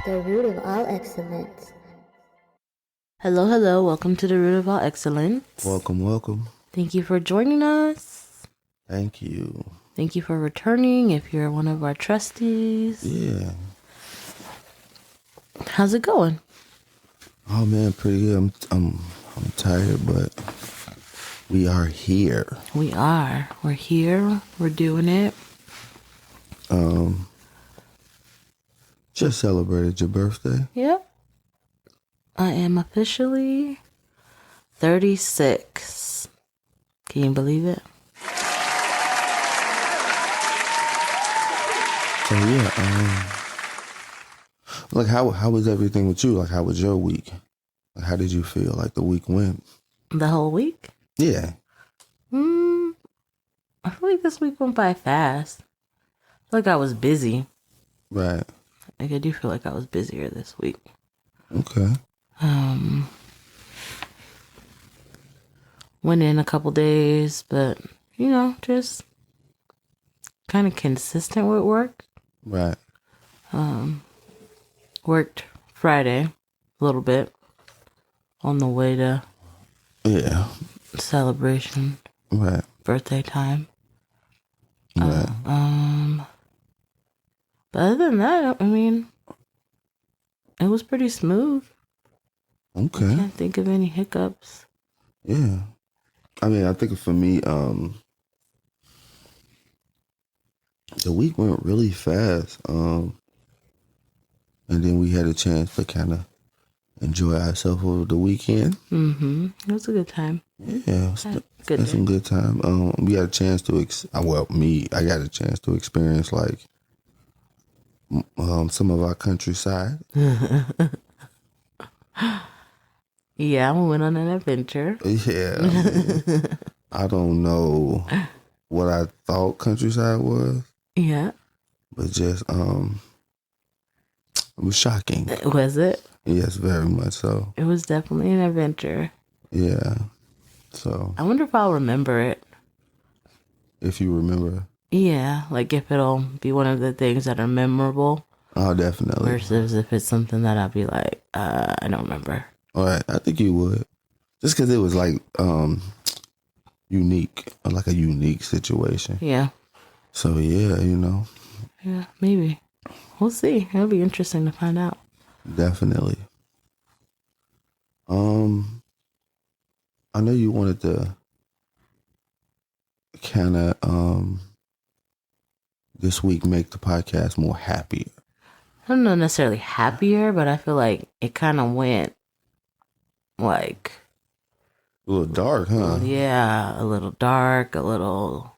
the root of all excellence. Hello, hello. Welcome to the Root of All Excellence. Welcome. Thank you for joining us. Thank you. Thank you for returning if you're one of our trustees. Yeah. How's it going? Oh man, pretty good. I'm tired, but we are here. We are. We're here. We're doing it. Just celebrated your birthday. Yep. I am officially 36. Can you believe it? So yeah, like how was everything with you? Like how was your week? Like how did you feel like the week went? The whole week? Yeah. I feel like this week went by fast. I feel like I was busy. Right. Like I do feel like I was busier this week. Okay. Went in a couple days, but just kind of consistent with work. Right. Worked Friday a little bit on the way to Yeah. celebration, Right. birthday time. Right. But other than that, I mean, it was pretty smooth. Okay. I can't think of any hiccups. Yeah. I mean, I think for me, the week went really fast. And then we had a chance to kind of enjoy ourselves over the weekend. It was a good time. Yeah, Good had some good time. We had a chance to, I got a chance to experience like some of our countryside. Yeah, we went on an adventure. Yeah, I mean, I don't know what I thought countryside was, Yeah. but just it was shocking. Was it? Yes, very much so. It was definitely an adventure. Yeah. So I wonder if I'll remember it. if you remember. Yeah, like if it'll be one of the things that are memorable Oh, definitely. versus if it's something that I'll be like, I don't remember. All right, I think you would. Just because it was like unique, like a unique situation. Yeah. So yeah, Yeah, maybe. We'll see. It'll be interesting to find out. definitely. I know you wanted to kind of this week make the podcast more happier. I don't know necessarily happier, but I feel like it kind of went like, A little dark, huh? yeah, a little dark, a little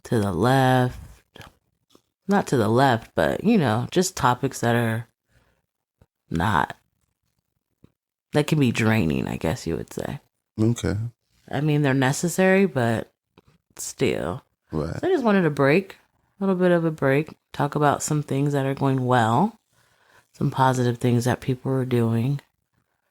to the left. Not to the left, but, just topics that are not, that can be draining, I guess you would say. Okay. I mean, they're necessary, but still. Right. So I just wanted a break, a little bit of a break, talk about some things that are going well, some positive things that people are doing.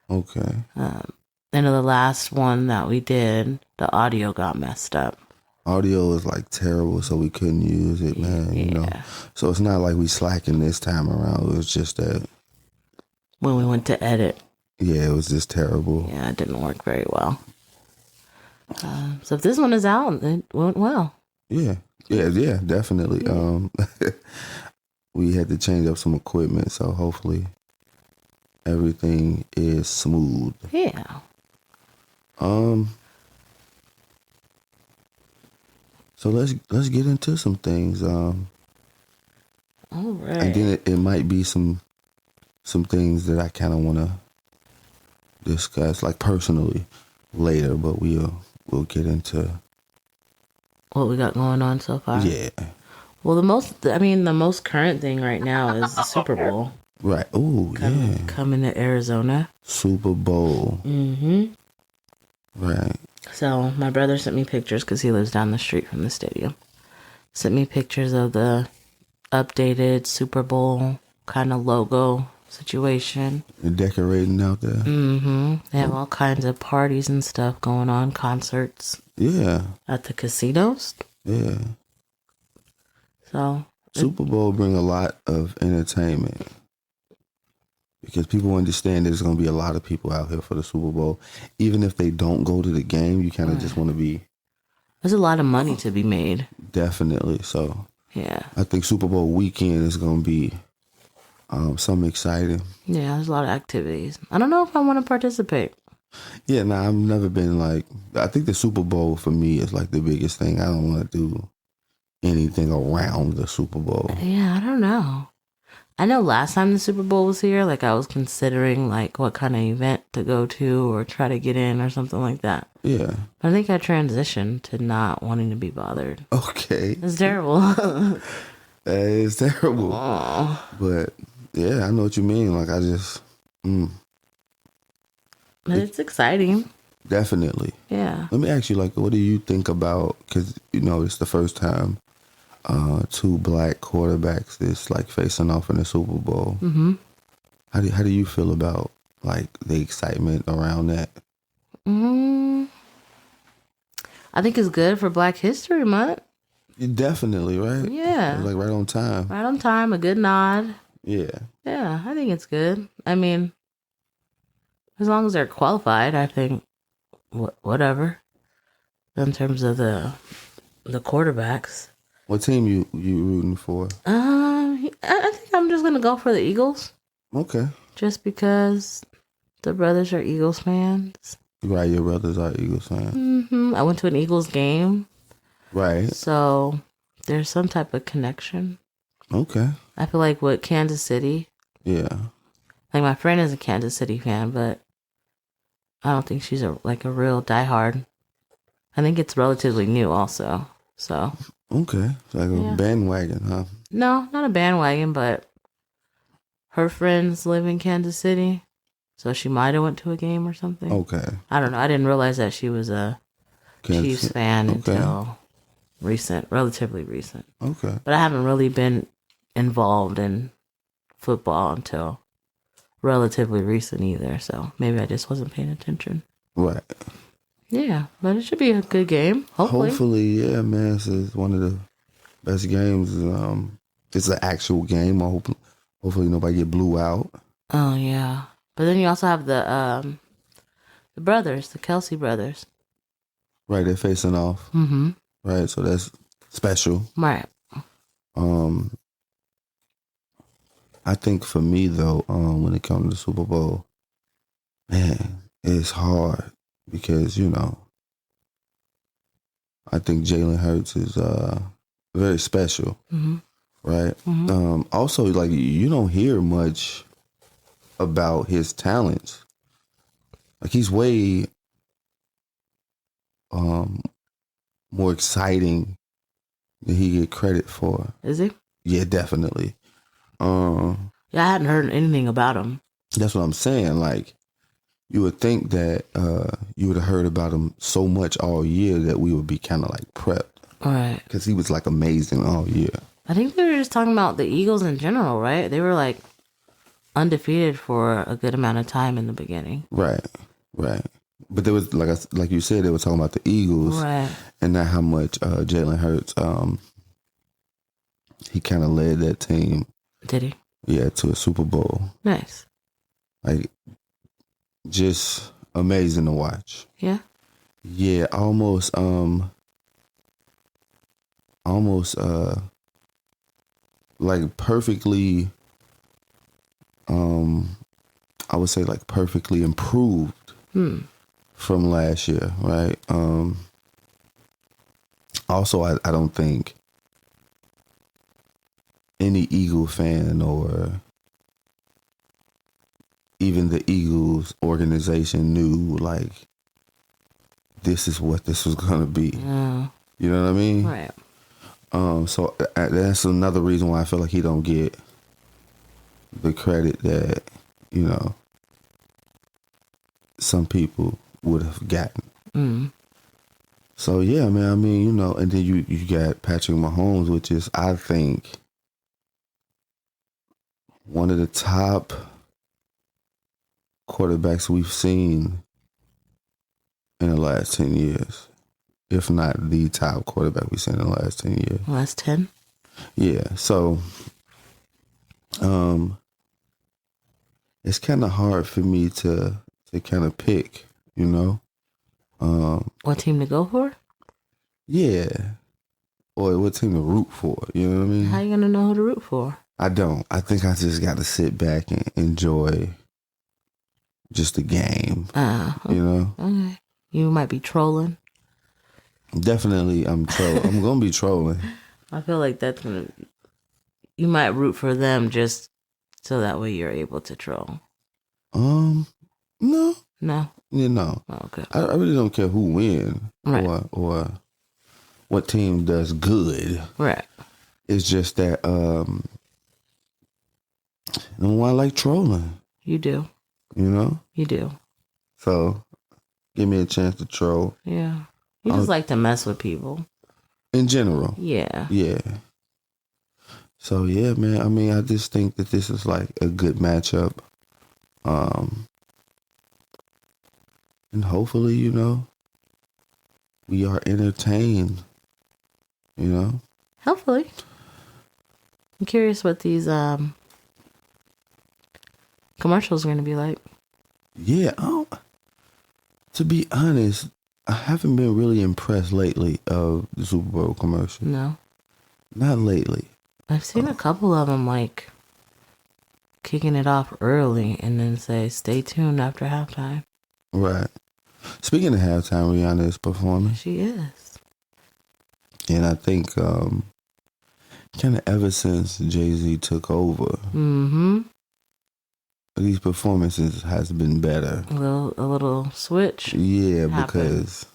Okay. And the last one that we did, the audio got messed up. Audio was like terrible, so we couldn't use it, man. Yeah. So it's not like we slacking this time around. It was just that. When we went to edit, Yeah, it was just terrible. yeah, it didn't work very well. So if this one is out, it went well. Yeah, definitely. We had to change up some equipment, so hopefully everything is smooth. Yeah. So let's get into some things. All right. And then it might be some things that I kind of want to discuss, like personally, later. But we'll get into What we got going on so far? Yeah. Well, the most current thing right now is the Super Bowl. Right. Oh, yeah. Coming to Arizona. Super Bowl. Mm-hmm. Right. So my brother sent me pictures because he lives down the street from the stadium. Sent me pictures of the updated Super Bowl kind of logo situation. You're decorating out there. Mm-hmm. They have all kinds of parties and stuff going on, concerts. Yeah. At the casinos. Yeah. So Super Bowl bring a lot of entertainment. because people understand there's going to be a lot of people out here for the Super Bowl. Even if they don't go to the game, you kind of just want to be. There's a lot of money to be made. Definitely. So Yeah. I think Super Bowl weekend is going to be something exciting. Yeah, there's a lot of activities. I don't know if I want to participate. Yeah, nah, I've never been like, I think the Super Bowl for me is like the biggest thing. I don't want to do anything around the Super Bowl. Yeah, I don't know. I know last time the Super Bowl was here, like I was considering like what kind of event to go to or try to get in or something like that. Yeah. But I think I transitioned to not wanting to be bothered. Okay. It's terrible. That is terrible. Oh. But yeah, I know what you mean. Like I just, But it's exciting. definitely. Yeah. Let me ask you, like, what do you think about, because, it's the first time two black quarterbacks is like facing off in the Super Bowl. Mm-hmm. How do you feel about like the excitement around that? I think it's good for Black History Month. Definitely, right? Yeah. Like right on time. Right on time, a good nod. Yeah. Yeah, I think it's good. I mean, as long as they're qualified, I think whatever. In terms of the quarterbacks. What team you rooting for? I think I'm just gonna go for the Eagles. Okay. Just because the brothers are Eagles fans. Right, your brothers are Eagles fans. Mm-hmm. I went to an Eagles game. Right. So there's some type of connection. Okay. I feel like with Kansas City. Yeah. Like my friend is a Kansas City fan, but I don't think she's a real diehard. I think it's relatively new also. So. Okay. It's like a bandwagon, huh? No, not a bandwagon, but her friends live in Kansas City. So she might have went to a game or something. Okay. I don't know. I didn't realize that she was a Chiefs fan until relatively recent. Okay. But I haven't really been involved in football until relatively recent either. So maybe I just wasn't paying attention. Right. Yeah, but it should be a good game. Hopefully, yeah, man. It's one of the best games. It's an actual game. Hopefully nobody get blew out. Oh yeah, but then you also have the brothers, the Kelsey brothers. Right, they're facing off. Mm-hmm. Right, so that's special. Right. I think for me though, when it comes to the Super Bowl, man, it's hard because I think Jalen Hurts is very special. Mm-hmm. Right. Mm-hmm. Also, like you don't hear much about his talents. Like he's way more exciting than he get credit for. Is he? Yeah, definitely. Yeah, I hadn't heard anything about him. That's what I'm saying. Like you would think that you would have heard about him so much all year that we would be kind of like prepped. Right. Because he was like amazing all year. I think we were just talking about the Eagles in general, right? They were like undefeated for a good amount of time in the beginning. Right. But there was like you said, they were talking about the Eagles, right? And not how much Jalen Hurts he kind of led that team. Did he? Yeah, to a Super Bowl. Nice. Like just amazing to watch. Yeah. Yeah, almost like perfectly I would say like perfectly improved from last year, right? Also I don't think any Eagle fan or even the Eagles organization knew like this is what this was gonna be. You know what I mean? Right. So that's another reason why I feel like he don't get the credit that some people would have gotten. So yeah, man. I mean, and then you got Patrick Mahomes, which is I think one of the top quarterbacks we've seen in the last 10 years. If not the top quarterback we've seen in the last 10 years. Last 10? Yeah. So, it's kind of hard for me to kind of pick, you know. What team to go for? Yeah, or what team to root for. You know what I mean? How you gonna know who to root for? I don't. I think I just got to sit back and enjoy just the game. Okay. You know. Okay. You might be trolling. Definitely, I'm gonna be trolling. I feel like that's gonna. You might root for them just so that way you're able to troll. No. No. You know. Oh, okay. I really don't care who wins or what team does good. Right. It's just that I like trolling. You do. You know. You do. So, give me a chance to troll. Yeah. You just like to mess with people. In general. Yeah. Yeah. So, yeah, man. I mean, I just think that this is like a good matchup. And hopefully, you know, we are entertained. You know? Hopefully. I'm curious what these commercials are going to be like. Yeah. To be honest, I haven't been really impressed lately of the Super Bowl commercial. No. Not lately. I've seen a couple of them like kicking it off early and then say, stay tuned after halftime. Right. Speaking of halftime, Rihanna is performing. She is. And I think kind of ever since Jay-Z took over, these performances has been better. A little switch. Yeah, happened. because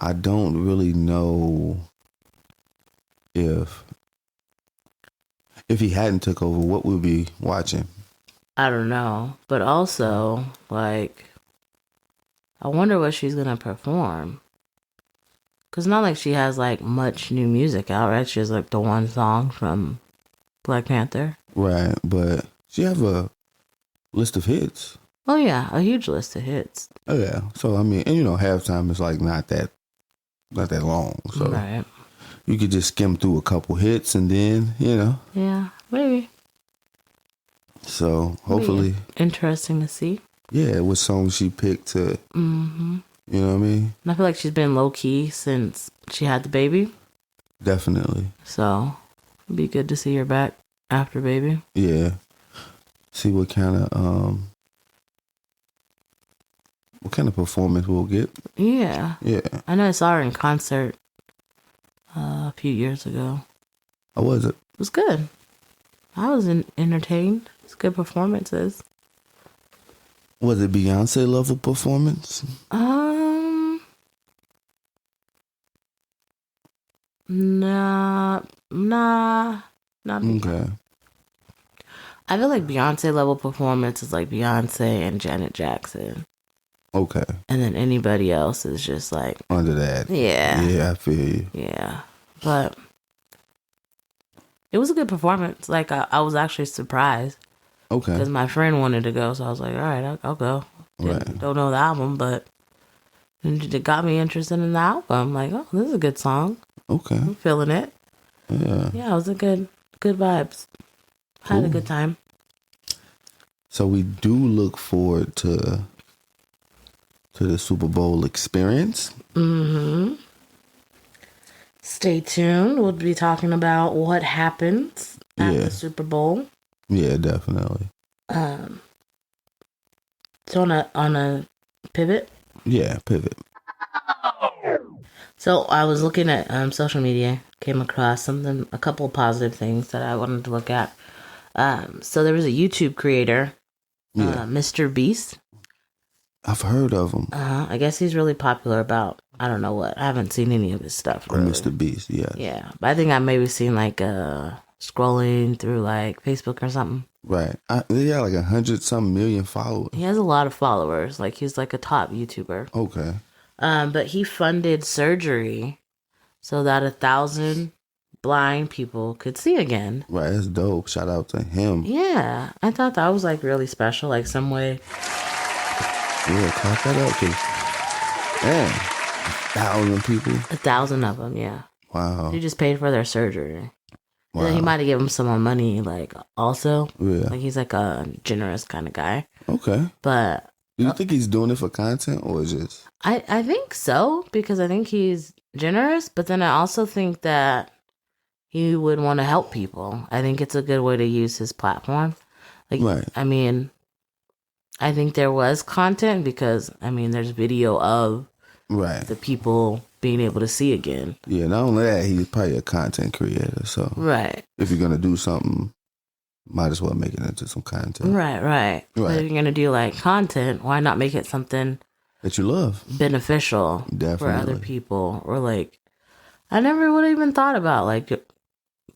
I don't really know if he hadn't took over, what we'd be watching. I don't know. But also, like, I wonder what she's going to perform. Because not like she has, like, much new music out, right? She has, like, the one song from Black Panther. Right, but she have a list of hits. Oh, yeah, a huge list of hits. Oh, yeah. So, I mean, and you know, halftime is, like, not that long. So, right. You could just skim through a couple hits and then, you know. Yeah, maybe. So, hopefully. Interesting to see. Yeah, what song she picked to, you know what I mean? And I feel like she's been low-key since she had the baby. Definitely. So, it'd be good to see her back after baby. Yeah. See what kind of performance we'll get. Yeah. Yeah. I know I saw her in concert a few years ago. How was it? It was good. I was entertained. It's good performances. Was it Beyonce level performance? Nah, not Okay. I feel like Beyonce level performance is like Beyonce and Janet Jackson. Okay. And then anybody else is just like Under that. Yeah. Yeah, I feel you. Yeah. But it was a good performance. Like I was actually surprised. Okay. Because my friend wanted to go, so I was like, all right, I'll go. Right. Don't know the album, but it got me interested in the album. I'm like, oh, this is a good song. Okay. I'm feeling it. Yeah. Yeah, it was a good vibes. Cool. Had a good time. So we do look forward to the Super Bowl experience. Stay tuned. We'll be talking about what happens at the Super Bowl. Yeah, definitely. So on a pivot. Yeah, pivot. So I was looking at social media, came across a couple of positive things that I wanted to look at. So there was a YouTube creator, Mr. Beast. I've heard of him. I guess he's really popular about, I don't know what. I haven't seen any of his stuff. Really. Mr. Beast, yeah. Yeah, but I think I maybe seen like scrolling through like Facebook or something. Right. They got like 100-something million followers. He has a lot of followers. Like he's like a top YouTuber. Okay. But he funded surgery so that 1,000 blind people could see again. Right, that's dope. Shout out to him. Yeah, I thought that was like really special, like some way. Yeah, clap that up, cause damn, 1,000 people. 1,000 of them, yeah. Wow. He just paid for their surgery. And then he Wow. might have given him some more money, like, also. Yeah. Like, he's like a generous kind of guy. Okay. But Do you think he's doing it for content or just? I think so, because I think he's generous, but then I also think that he would want to help people. I think it's a good way to use his platform. Like, Right. I mean, I think there was content because, I mean, there's video of Right. the people being able to see again. Yeah. Not only that, he's probably a content creator. So Right. if you're gonna do something, might as well make it into some content. Right. But if you're going to do like content, why not make it something That you love. beneficial for Definitely. other people? Or like, I never would have even thought about like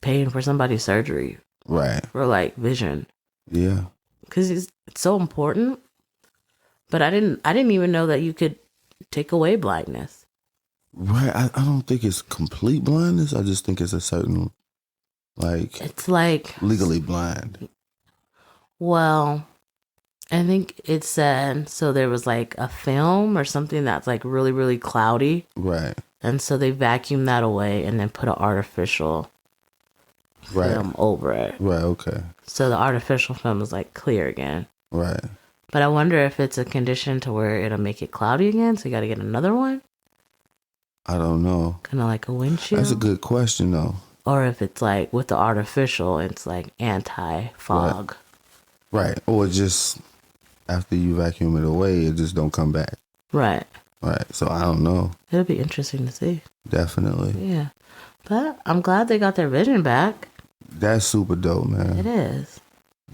paying for somebody's surgery Right. or like vision, Yeah. because it's so important. But I didn't even know that you could take away blindness. Right. I don't think it's complete blindness. I just think it's a certain, like, It's like, legally blind. well, I think it said, so there was like a film or something that's like really, really cloudy. Right. And so they vacuumed that away and then put an artificial Right. film over it. Right. Okay. So the artificial film is like clear again. Right. But I wonder if it's a condition to where it'll make it cloudy again. So you got to get another one. I don't know. Kind of like a windshield. That's a good question, though. Or if it's like with the artificial, it's like anti-fog. Right. Or just after you vacuum it away, it just don't come back. Right. Right. So I don't know. It'll be interesting to see. Definitely. Yeah. But I'm glad they got their vision back. That's super dope, man. It is.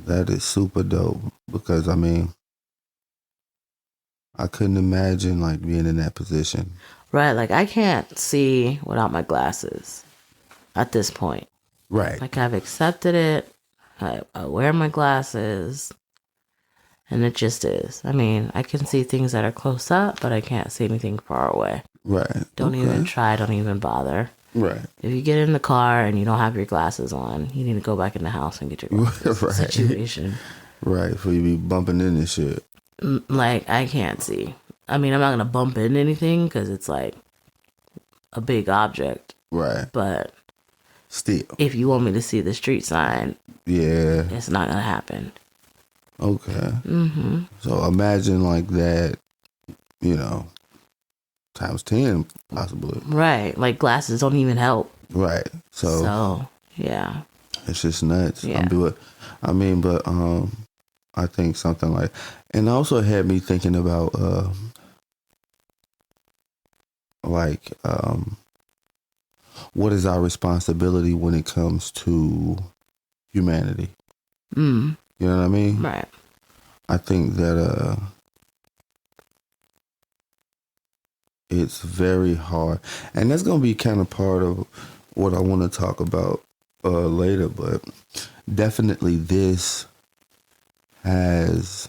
That is super dope. Because, I mean, I couldn't imagine, like, being in that position. Right. Like I can't see without my glasses at this point. Right. Like I've accepted it. I wear my glasses. And it just is. I mean, I can see things that are close up, but I can't see anything far away. Right. Don't even try. Don't even bother. Right. If you get in the car and you don't have your glasses on, you need to go back in the house and get your glasses. Right. Situation. Right. For you be bumping in and shit. Like, I can't see. I mean, I'm not going to bump into anything because it's like a big object. Right. But Still. if you want me to see the street sign, Yeah. it's not going to happen. Okay. Mm-hmm. So imagine like that, you know, times 10 possibly. Right. Like, glasses don't even help. Right. So yeah. it's just nuts. Yeah. But I think something like, and also had me thinking about what is our responsibility when it comes to humanity? Mm. You know what I mean? Right. I think that it's very hard, and that's gonna be kind of part of what I want to talk about later. But definitely, this has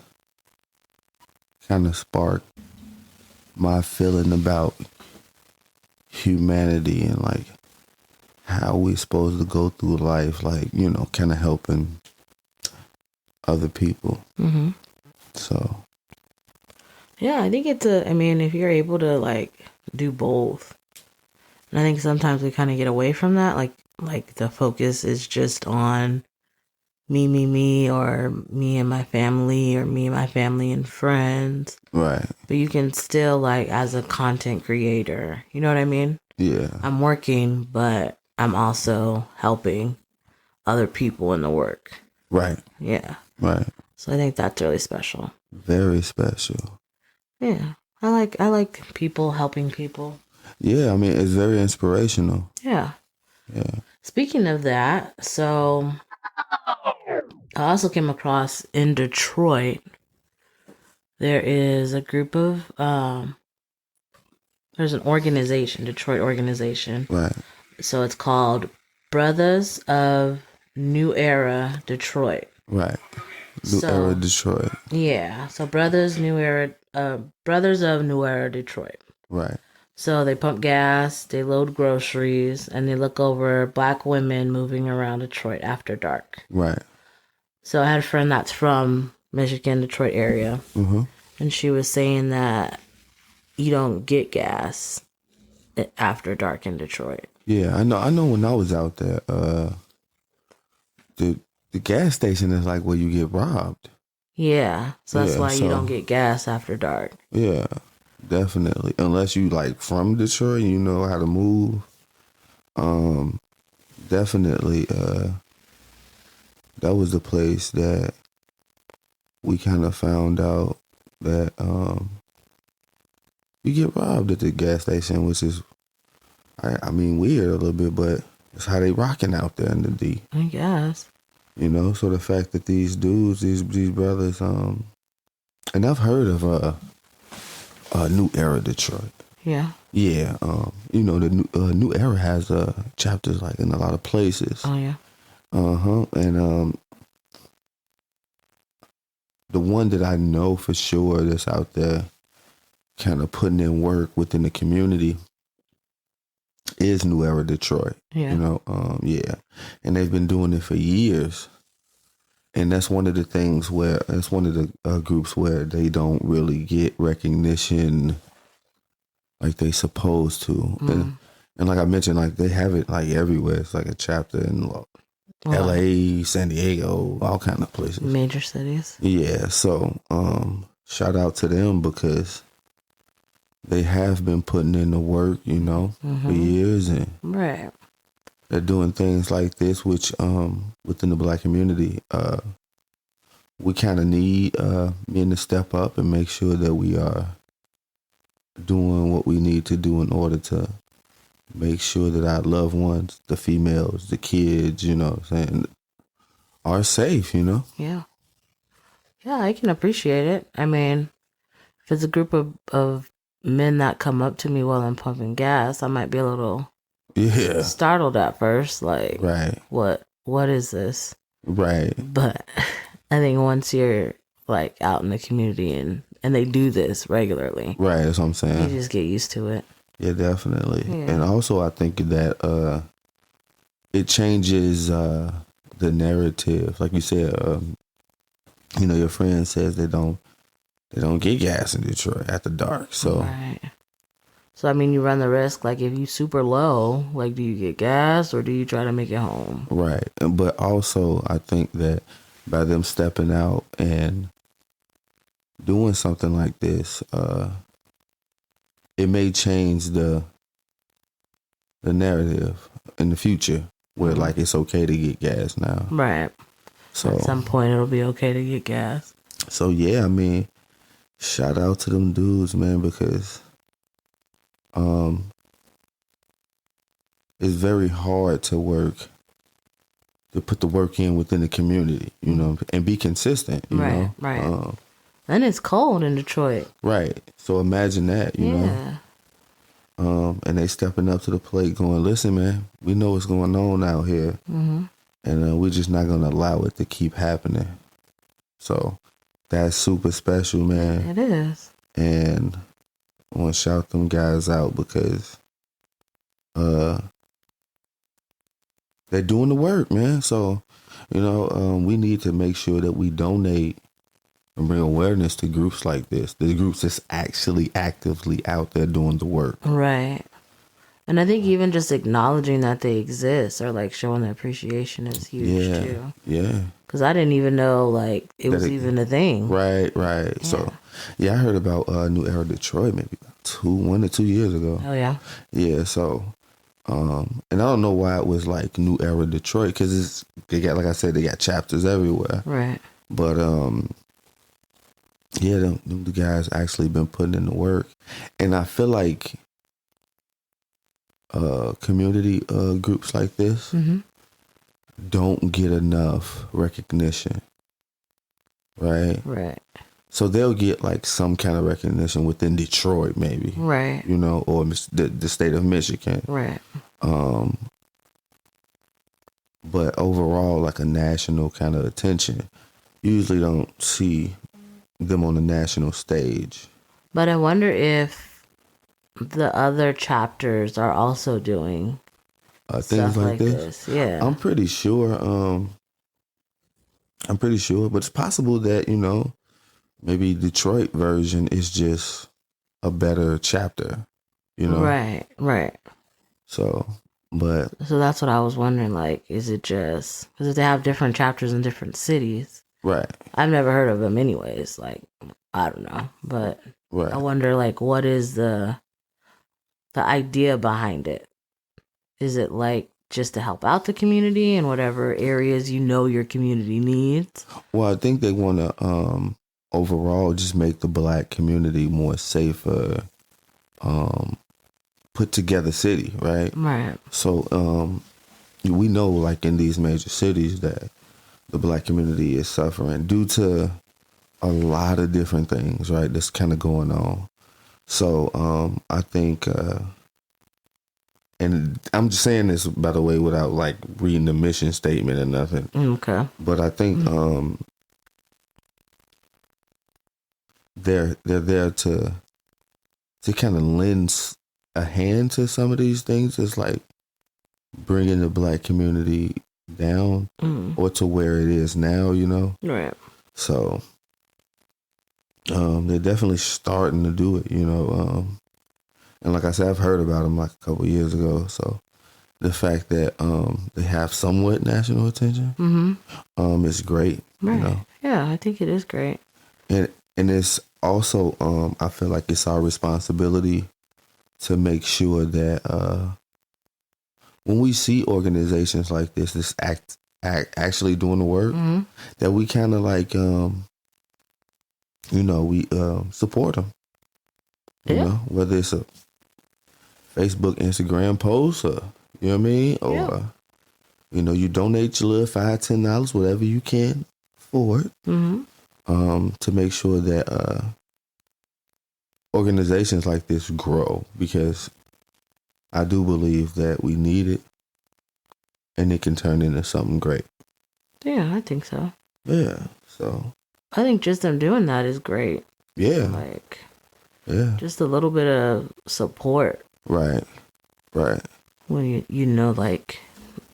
kind of sparked my feeling about humanity and like how we supposed to go through life, like, you know, kind of helping other people. Mm-hmm. So Yeah, I think if you're able to like do both, and I think sometimes we kind of get away from that, like the focus is just on me, or me and my family, or me and my family and friends. right. But you can still, like, as a content creator, you know what I mean? Yeah. I'm working, but I'm also helping other people in the work. Right. Yeah. Right. So I think that's really special. Very special. Yeah. I like people helping people. Yeah, I mean, it's very inspirational. Yeah. Yeah. Speaking of that, so I also came across in Detroit, there is a group of, there's an organization, Detroit organization. Right. So it's called Brothers of New Era Detroit. Right. New Era Detroit. Yeah. So Brothers of New Era Detroit. Right. So they pump gas, they load groceries, and they look over Black women moving around Detroit after dark. Right. So I had a friend that's from Michigan, Detroit area, Mm-hmm. and she was saying that you don't get gas after dark in Detroit. Yeah, I know when I was out there, the gas station is like where you get robbed. Yeah. So that's Yeah, why you so- don't get gas after dark. Yeah, definitely. Unless you like from Detroit, and you know how to move. Definitely. That was the place that we kind of found out that you get robbed at the gas station, which is, I mean, weird a little bit, but it's how they rocking out there in the D. I guess. You know, so the fact that these dudes, these brothers, and I've heard of New Era Detroit. Yeah. Yeah, you know, the New Era has chapters like in a lot of places. Oh yeah. And the one that I know for sure that's out there kind of putting in work within the community is New Era Detroit. Yeah. You know, yeah. And they've been doing it for years. And that's one of the things where, it's one of the groups where they don't really get recognition like they supposed to. And like I mentioned, like they have it like everywhere. It's like a chapter in LA, San Diego, all kind of places. Major cities. Yeah, so shout out to them because they have been putting in the work, you know, for years, and Right. they're doing things like this, which within the Black community, we kind of need men to step up and make sure that we are doing what we need to do in order to make sure that our loved ones, the females, the kids, you know what I'm saying, are safe, you know? Yeah. Yeah, I can appreciate it. I mean, if it's a group of men that come up to me while I'm pumping gas, I might be a little startled at first. Like, Right. What is this? Right. But I think once you're like out in the community and they do this regularly, Right, that's what I'm you saying. just get used to it. Yeah, definitely. Yeah. And also I think that it changes the narrative. Like you said, you know, your friend says they don't get gas in Detroit after dark. So Right. So I mean, you run the risk. Like, if you super low, like, do you get gas or do you try to make it home? right. But also I think that by them stepping out and doing something like this, it may change the narrative in the future where like it's okay to get gas now. Right. So At some point, it'll be okay to get gas. So yeah, I mean, shout out to them dudes, man, because it's very hard to put the work in within the community, you know, and be consistent, you Right, know. right. And it's cold in Detroit. Right. So imagine that, you know. And they stepping up to the plate going, listen, man, we know what's going on out here. Mm-hmm. And we're just not going to allow it to keep happening. So that's super special, man. It is. And I want to shout them guys out because they're doing the work, man. So, you know, we need to make sure that we donate and bring awareness to groups like this. The groups that's actually actively out there doing the work. Right. And I think even just acknowledging that they exist or like showing the appreciation is huge too. Yeah. Because I didn't even know like it was even a thing. Right. Yeah. So, yeah, I heard about New Era Detroit maybe 1 or 2 years ago. Oh yeah. Yeah. So, and I don't know why it was like New Era Detroit because they got, like I said, they got chapters everywhere. Right. But yeah, the guys actually been putting in the work, and I feel like community groups like this don't get enough recognition, right? Right. So they'll get like some kind of recognition within Detroit, maybe, Right. you know, or the state of Michigan, Right. but overall, like a national kind of attention, usually don't see them on the national stage. But I wonder if the other chapters are also doing Things stuff like this. Yeah. I'm pretty sure. But it's possible that, you know, maybe Detroit version is just a better chapter, you know. Right. Right. So, But So that's what I was wondering. Like, is it just because if they have different chapters in different cities? right, I've never heard of them, anyways. Like, I don't know, but I right. wonder, like, what is the idea behind it? Is it like just to help out the community in whatever areas your community needs? Well, I think they want to overall just make the Black community more safer, put together city, right? Right. So we know, like in these major cities, that the Black community is suffering due to a lot of different things, right? That's kind of going on. So I think, and I'm just saying this, by the way, without like reading the mission statement or nothing. Okay. But I think they're there to kind of lend a hand to some of these things. It's like bringing the Black community down or to where it is now, you know? Right. So they're definitely starting to do it, you know? And like I said, I've heard about them like a couple years ago. So the fact that they have somewhat national attention is great, Right. you know? Yeah, I think it is great. And it's also, I feel like it's our responsibility to make sure that when we see organizations like this actually doing the work, that we kind of like, we support them. You know, whether it's a Facebook, Instagram post, or you know what I mean, or you donate your little $5, $10, whatever you can afford, to make sure that organizations like this grow, because I do believe that we need it, and it can turn into something great. Yeah, I think so. Yeah, so I think just them doing that is great. Yeah, Like, yeah, just a little bit of support right. when like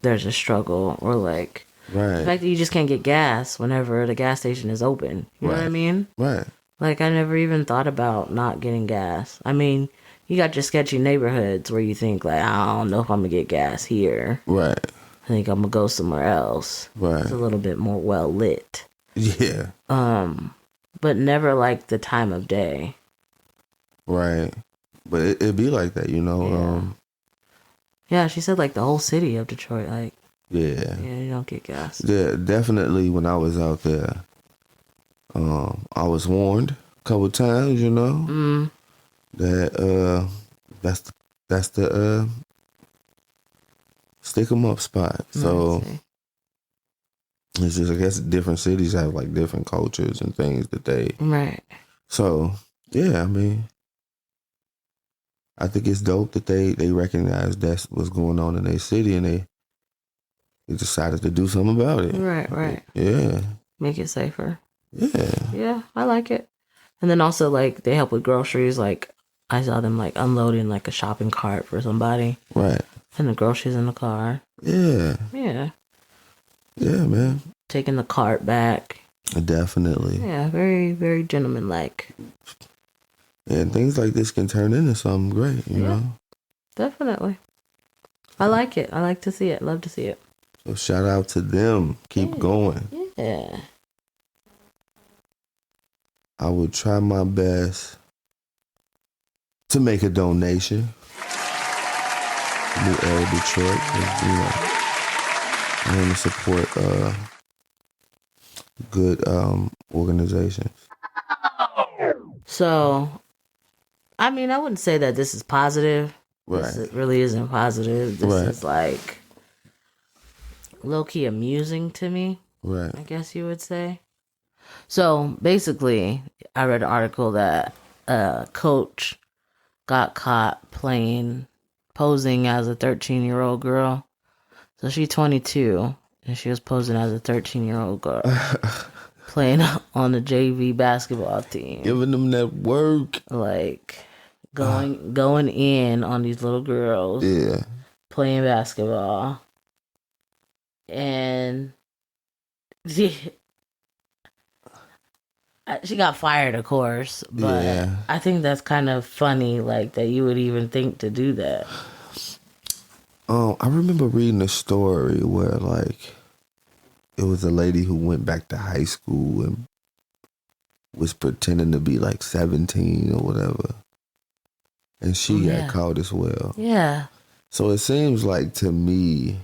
there's a struggle, or like the Right. fact that you just can't get gas whenever the gas station is open. You know what I mean? Right. Like, I never even thought about not getting gas. I mean, you got your sketchy neighborhoods where you think, like, I don't know if I'm going to get gas here. Right. I think I'm going to go somewhere else. Right. It's a little bit more well lit. Yeah. But never like the time of day. Right. But it'd be like that, you know. Yeah, she said like the whole city of Detroit, like, Yeah, you don't get gas. Yeah, definitely. When I was out there, I was warned a couple times, you know, that that's the stick 'em up spot. So it's just, I guess different cities have like different cultures and things that they Right. So yeah, I mean, I think it's dope that they recognize that's what's going on in their city, and they decided to do something about it. Right. Yeah. Make it safer. Yeah. Yeah, I like it. And then also, like, they help with groceries. Like, I saw them, like, unloading, like, a shopping cart for somebody. Right. And the groceries in the car. Yeah. Yeah. Yeah, man. Taking the cart back. Definitely. Yeah, very, very gentleman-like. And things like this can turn into something great, you know? Definitely. I like it. I like to see it. Love to see it. So shout out to them. Keep going. Yeah. I will try my best to make a donation to New Era Detroit. You know, I want to support good organizations. So, I mean, I wouldn't say that this is positive. Right. This really isn't positive. This is like low-key amusing to me. Right. I guess you would say. So basically, I read an article that a coach got caught posing as a 13-year-old girl. So she's 22, and she was posing as a 13-year-old girl playing on the JV basketball team. Giving them that work. Like, going in on these little girls. Yeah. Playing basketball. And she got fired, of course, but I think that's kind of funny, like, that you would even think to do that. I remember reading a story where like it was a lady who went back to high school and was pretending to be like 17 or whatever. And she got caught as well. Yeah. So it seems like to me,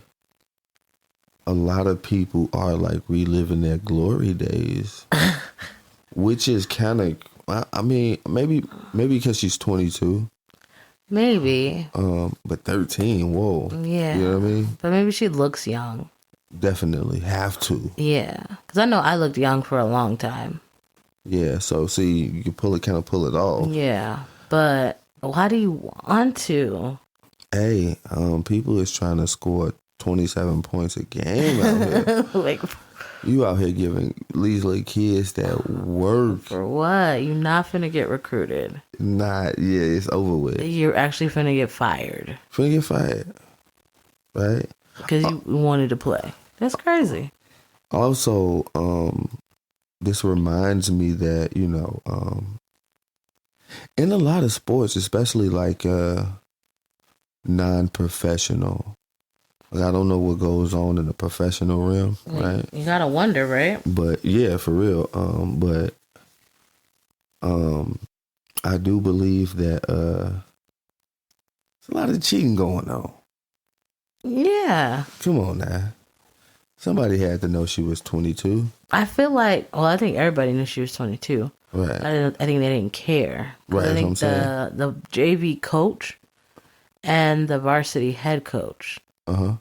a lot of people are like reliving their glory days, which is kind of, I mean, maybe because she's 22. Maybe. But 13, whoa. Yeah. You know what I mean? But maybe she looks young. Definitely have to. Yeah. Because I know I looked young for a long time. Yeah, so see, you can pull it off. Yeah. But why do you want to? Hey, people is trying to score 27 points a game out here. Like, You out here giving these little kids that work. for what? You're not finna get recruited. It's over with. You're actually finna get fired. Finna get fired. Right? Because you wanted to play. That's crazy. Also, this reminds me that, in a lot of sports, especially like non-professional, like I don't know what goes on in the professional realm, right? You gotta wonder, right? But yeah, for real. But I do believe that there's a lot of cheating going on. Yeah. Come on now. Somebody had to know she was 22. I feel like, I think everybody knew she was 22. Right. I think they didn't care. Right, I think that's what I'm the JV coach and the varsity head coach,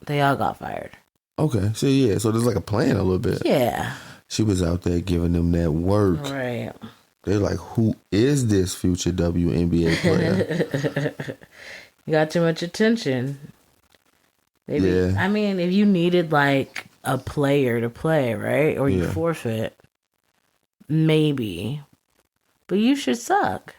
they all got fired. Okay. So yeah, so there's like a plan a little bit. Yeah. She was out there giving them that work. Right. They're like, who is this future WNBA player? You got too much attention. Maybe. Yeah. I mean, if you needed like a player to play, right? Or you forfeit, maybe. But you should suck.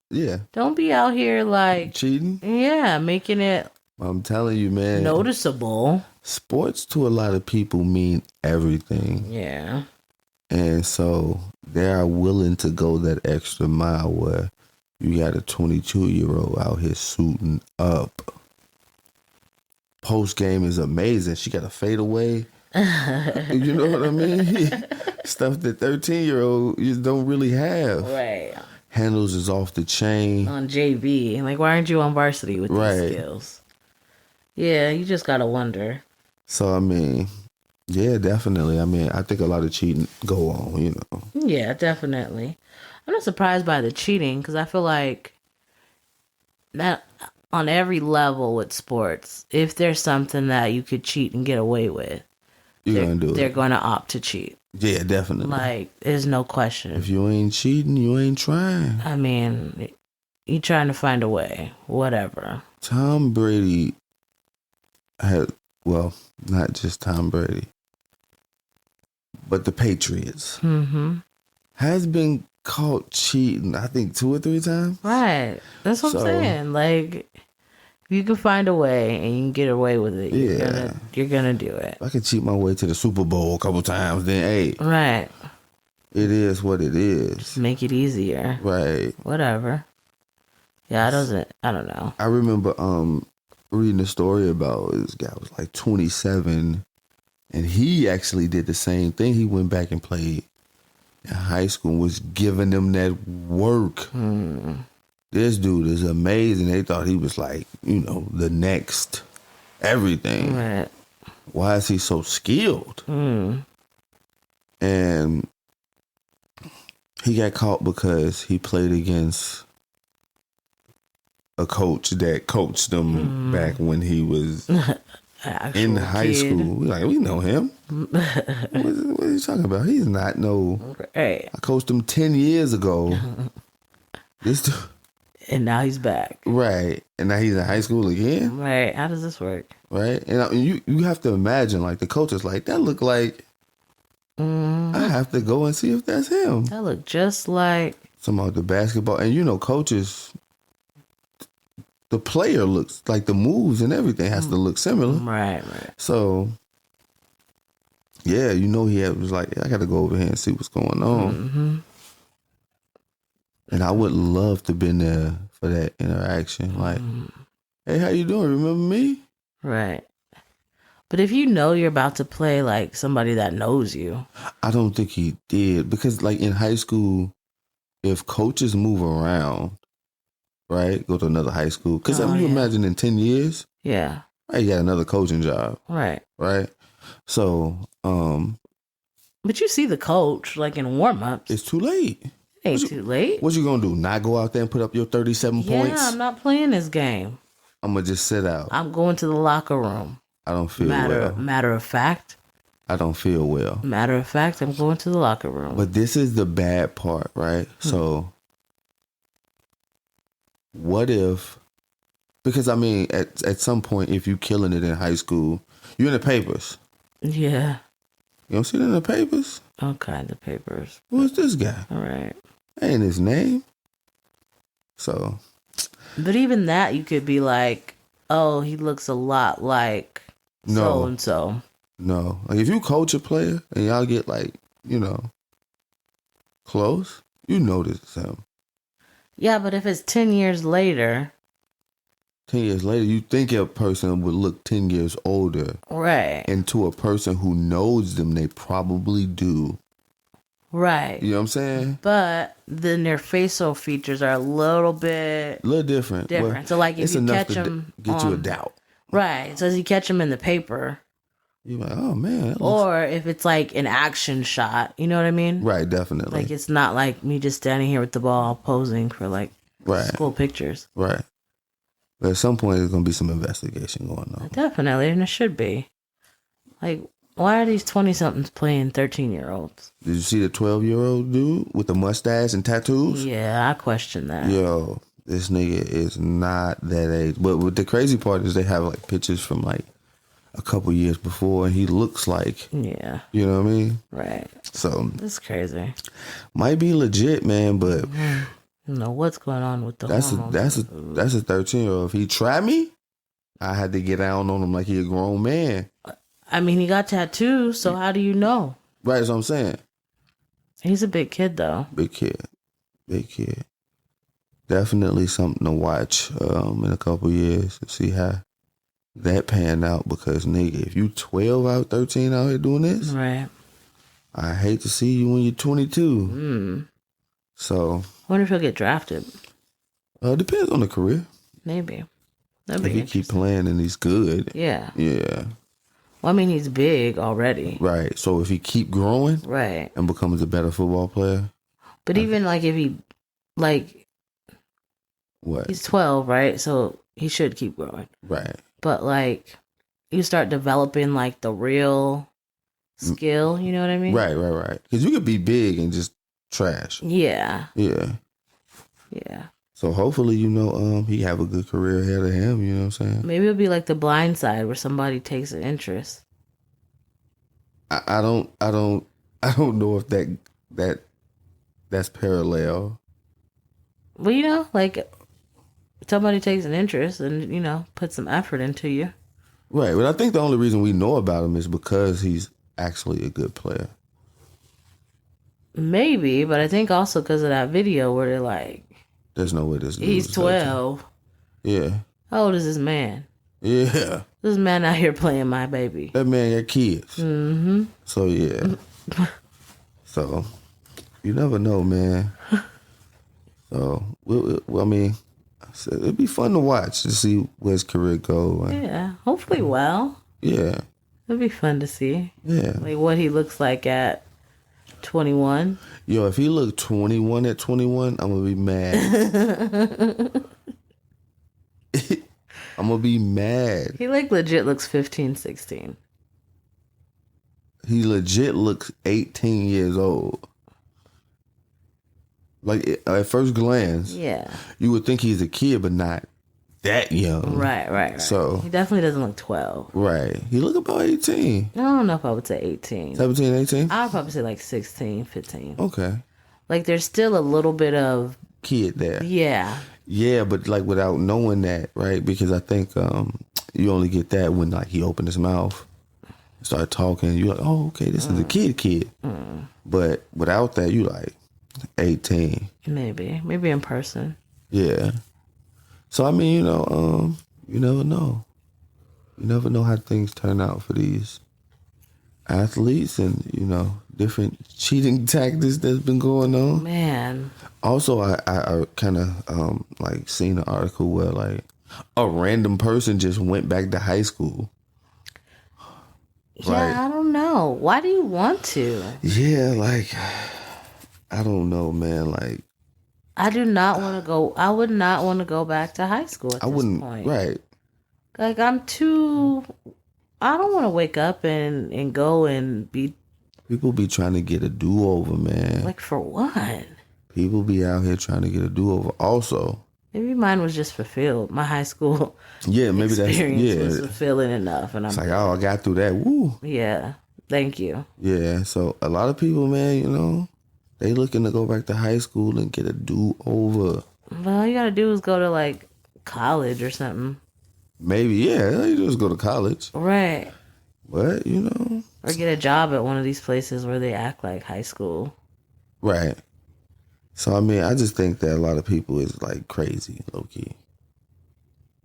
Yeah. Don't be out here like cheating. Yeah, making it. I'm telling you, man. Noticeable. Sports to a lot of people mean everything. Yeah. And so they are willing to go that extra mile where you got a 22-year-old out here suiting up. Post game is amazing. She got a fadeaway. You know what I mean? Stuff that 13-year-old you don't really have. Right. Handles is off the chain. On JV. Like, why aren't you on varsity with these skills? Yeah, you just gotta wonder. So, I mean, yeah, definitely. I mean, I think a lot of cheating go on, Yeah, definitely. I'm not surprised by the cheating because I feel like that on every level with sports, if there's something that you could cheat and get away with, they're going to opt to cheat. Yeah, definitely. Like, there's no question. If you ain't cheating, you ain't trying. I mean, you trying to find a way, whatever. Tom Brady had, not just Tom Brady, but the Patriots has been caught cheating, I think 2 or 3 times. Right. That's what I'm saying. Like, if you can find a way and you can get away with it, you're gonna do it. If I can cheat my way to the Super Bowl a couple times, then hey. Right. It is what it is. Just make it easier. Right. Whatever. Yeah, I don't know. I remember reading a story about this guy was like 27 and he actually did the same thing. He went back and played in high school and was giving them that work. This dude is amazing. They thought he was like, the next everything. Right. Why is he so skilled? And he got caught because he played against a coach that coached him back when he was in high school. We're like, we know him. What are you talking about? He's not no. Right. I coached him 10 years ago. And now he's back. Right. And now he's in high school again. Right. How does this work? Right. And you have to imagine, like, the coach is like, that look like, I have to go and see if that's him. That look just like. Some of the basketball. And, coaches, the player looks like the moves and everything has to look similar. Right. So, yeah, he was like, I got to go over here and see what's going on. And I would love to been there for that interaction. Like, hey, how you doing? Remember me? Right. But if you know you're about to play like somebody that knows you. I don't think he did because like in high school, if coaches move around, right, go to another high school. Because I mean, you imagine in 10 years, yeah, right, you got another coaching job, right. So, but you see the coach like in warm-ups. it's too late. It ain't too late. What you gonna do? Not go out there and put up your 37 points? Yeah, I'm not playing this game. I'm gonna just sit out. I'm going to the locker room. I don't feel well. Matter of fact. I don't feel well. Matter of fact, I'm going to the locker room. But this is the bad part, right? So, what if? Because I mean, at some point, if you killing it in high school, you're in the papers. Yeah. You don't see it in the papers? All kinds of papers. Who's this guy? All right. Ain't his name. So. But even that, you could be like, oh, he looks a lot like so and so. No. Like if you coach a player and y'all get like, close, you notice him. Yeah, but if it's 10 years later. 10 years later, you think a person would look 10 years older. Right. And to a person who knows them, they probably do. Right. You know what I'm saying? But then their facial features are a little different. Well, so like if you catch them. Get you a doubt. Right. So as you catch them in the paper. You're like, oh man. Or if it's like an action shot, you know what I mean? Right, definitely. Like it's not like me just standing here with the ball posing for like school pictures. Right. But at some point, there's going to be some investigation going on. Definitely, and it should be. Like, why are these 20-somethings playing 13-year-olds? Did you see the 12-year-old dude with the mustache and tattoos? Yeah, I question that. Yo, this nigga is not that age. But what the crazy part is they have like pictures from like a couple years before, and he looks like, yeah, you know what I mean? Right. So that's crazy. Might be legit, man, but I don't know what's going on with the that's hormones. that's a 13-year-old. If he tried me, I had to get down on him like he a grown man. I mean, he got tattoos, so how do you know? Right, that's what I'm saying. He's a big kid, though. Big kid. Definitely something to watch in a couple years to see how that panned out. Because nigga, if you 12 out 13 out here doing this, right? I hate to see you when you're 22. So I wonder if he'll get drafted. Depends on the career. Maybe. If he keep playing and he's good. Yeah. Yeah. Well, I mean, he's big already. Right. So if he keep growing. Right. And becomes a better football player. But even like if he, like. What? He's 12, right? So he should keep growing. Right. But like, you start developing like the real skill, you know what I mean? Right. Because you could be big and just trash. Yeah. Yeah. So hopefully, he have a good career ahead of him, you know what I'm saying? Maybe it'll be like The Blind Side where somebody takes an interest. I don't know if that's parallel. Well, like somebody takes an interest and, put some effort into you. Right. But I think the only reason we know about him is because he's actually a good player. Maybe, but I think also because of that video where they're like, there's no way this dude he's 12. Yeah. How old is this man? Yeah. This man out here playing my baby. That man got kids. Mm-hmm. So, yeah. So, you never know, man. So, I mean, it'd be fun to watch to see where his career go. Yeah. Hopefully well. Yeah. It'd be fun to see. Yeah. Like what he looks like at 21. Yo, if he looked 21 at 21, I'm gonna be mad. I'm gonna be mad. He like legit looks 15, 16. He legit looks 18 years old. Like at first glance, yeah, you would think he's a kid, but not that young. Right. So he definitely doesn't look 12. Right. He look about 18. I don't know if I would say 18. 17, 18? I would probably say like 16, 15. Okay. Like there's still a little bit of kid there. Yeah. Yeah, but like without knowing that, right? Because I think you only get that when like he opened his mouth, start talking. You're like, oh, okay, this is a kid. But without that, you like 18. Maybe in person. Yeah. So I mean, you never know. You never know how things turn out for these athletes and, different cheating tactics that's been going on. Man. Also, I kind of like seen an article where like a random person just went back to high school. Yeah, Like, I don't know. Why do you want to? yeah, like, I don't know, man. Like, I do not want to go. I would not want to go back to high school at I this wouldn't, point. right. Like, I'm too. I don't want to wake up and go and be. People be trying to get a do-over, man. Like, for what? People be out here trying to get a do-over. Also, maybe mine was just fulfilled. My high school yeah, maybe experience was fulfilling enough. And it's like, oh, I got through that. Woo. Yeah. Thank you. Yeah, so a lot of people, man, they looking to go back to high school and get a do-over. Well, all you got to do is go to, like, college or something. Maybe, yeah, you just go to college. Right. But, Or get a job at one of these places where they act like high school. Right. So, I mean, I just think that a lot of people is, like, crazy, low-key.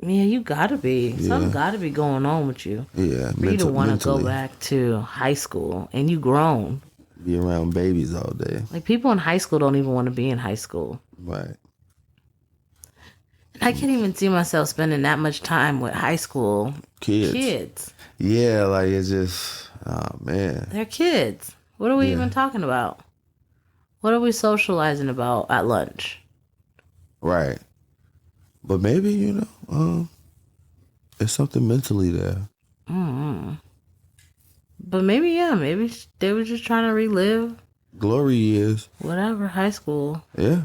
Yeah, you gotta be. Yeah. Something gotta be going on with you. Yeah. For you to want to go back to high school and you grown. Be around babies all day. Like, people in high school don't even want to be in high school. Right. I can't even see myself spending that much time with high school kids. Yeah, like, it's just, oh, man. They're kids. What are we even talking about? What are we socializing about at lunch? Right. But maybe, there's something mentally there. Mm-hmm. But maybe they were just trying to relive Glory years. whatever, high school. Yeah.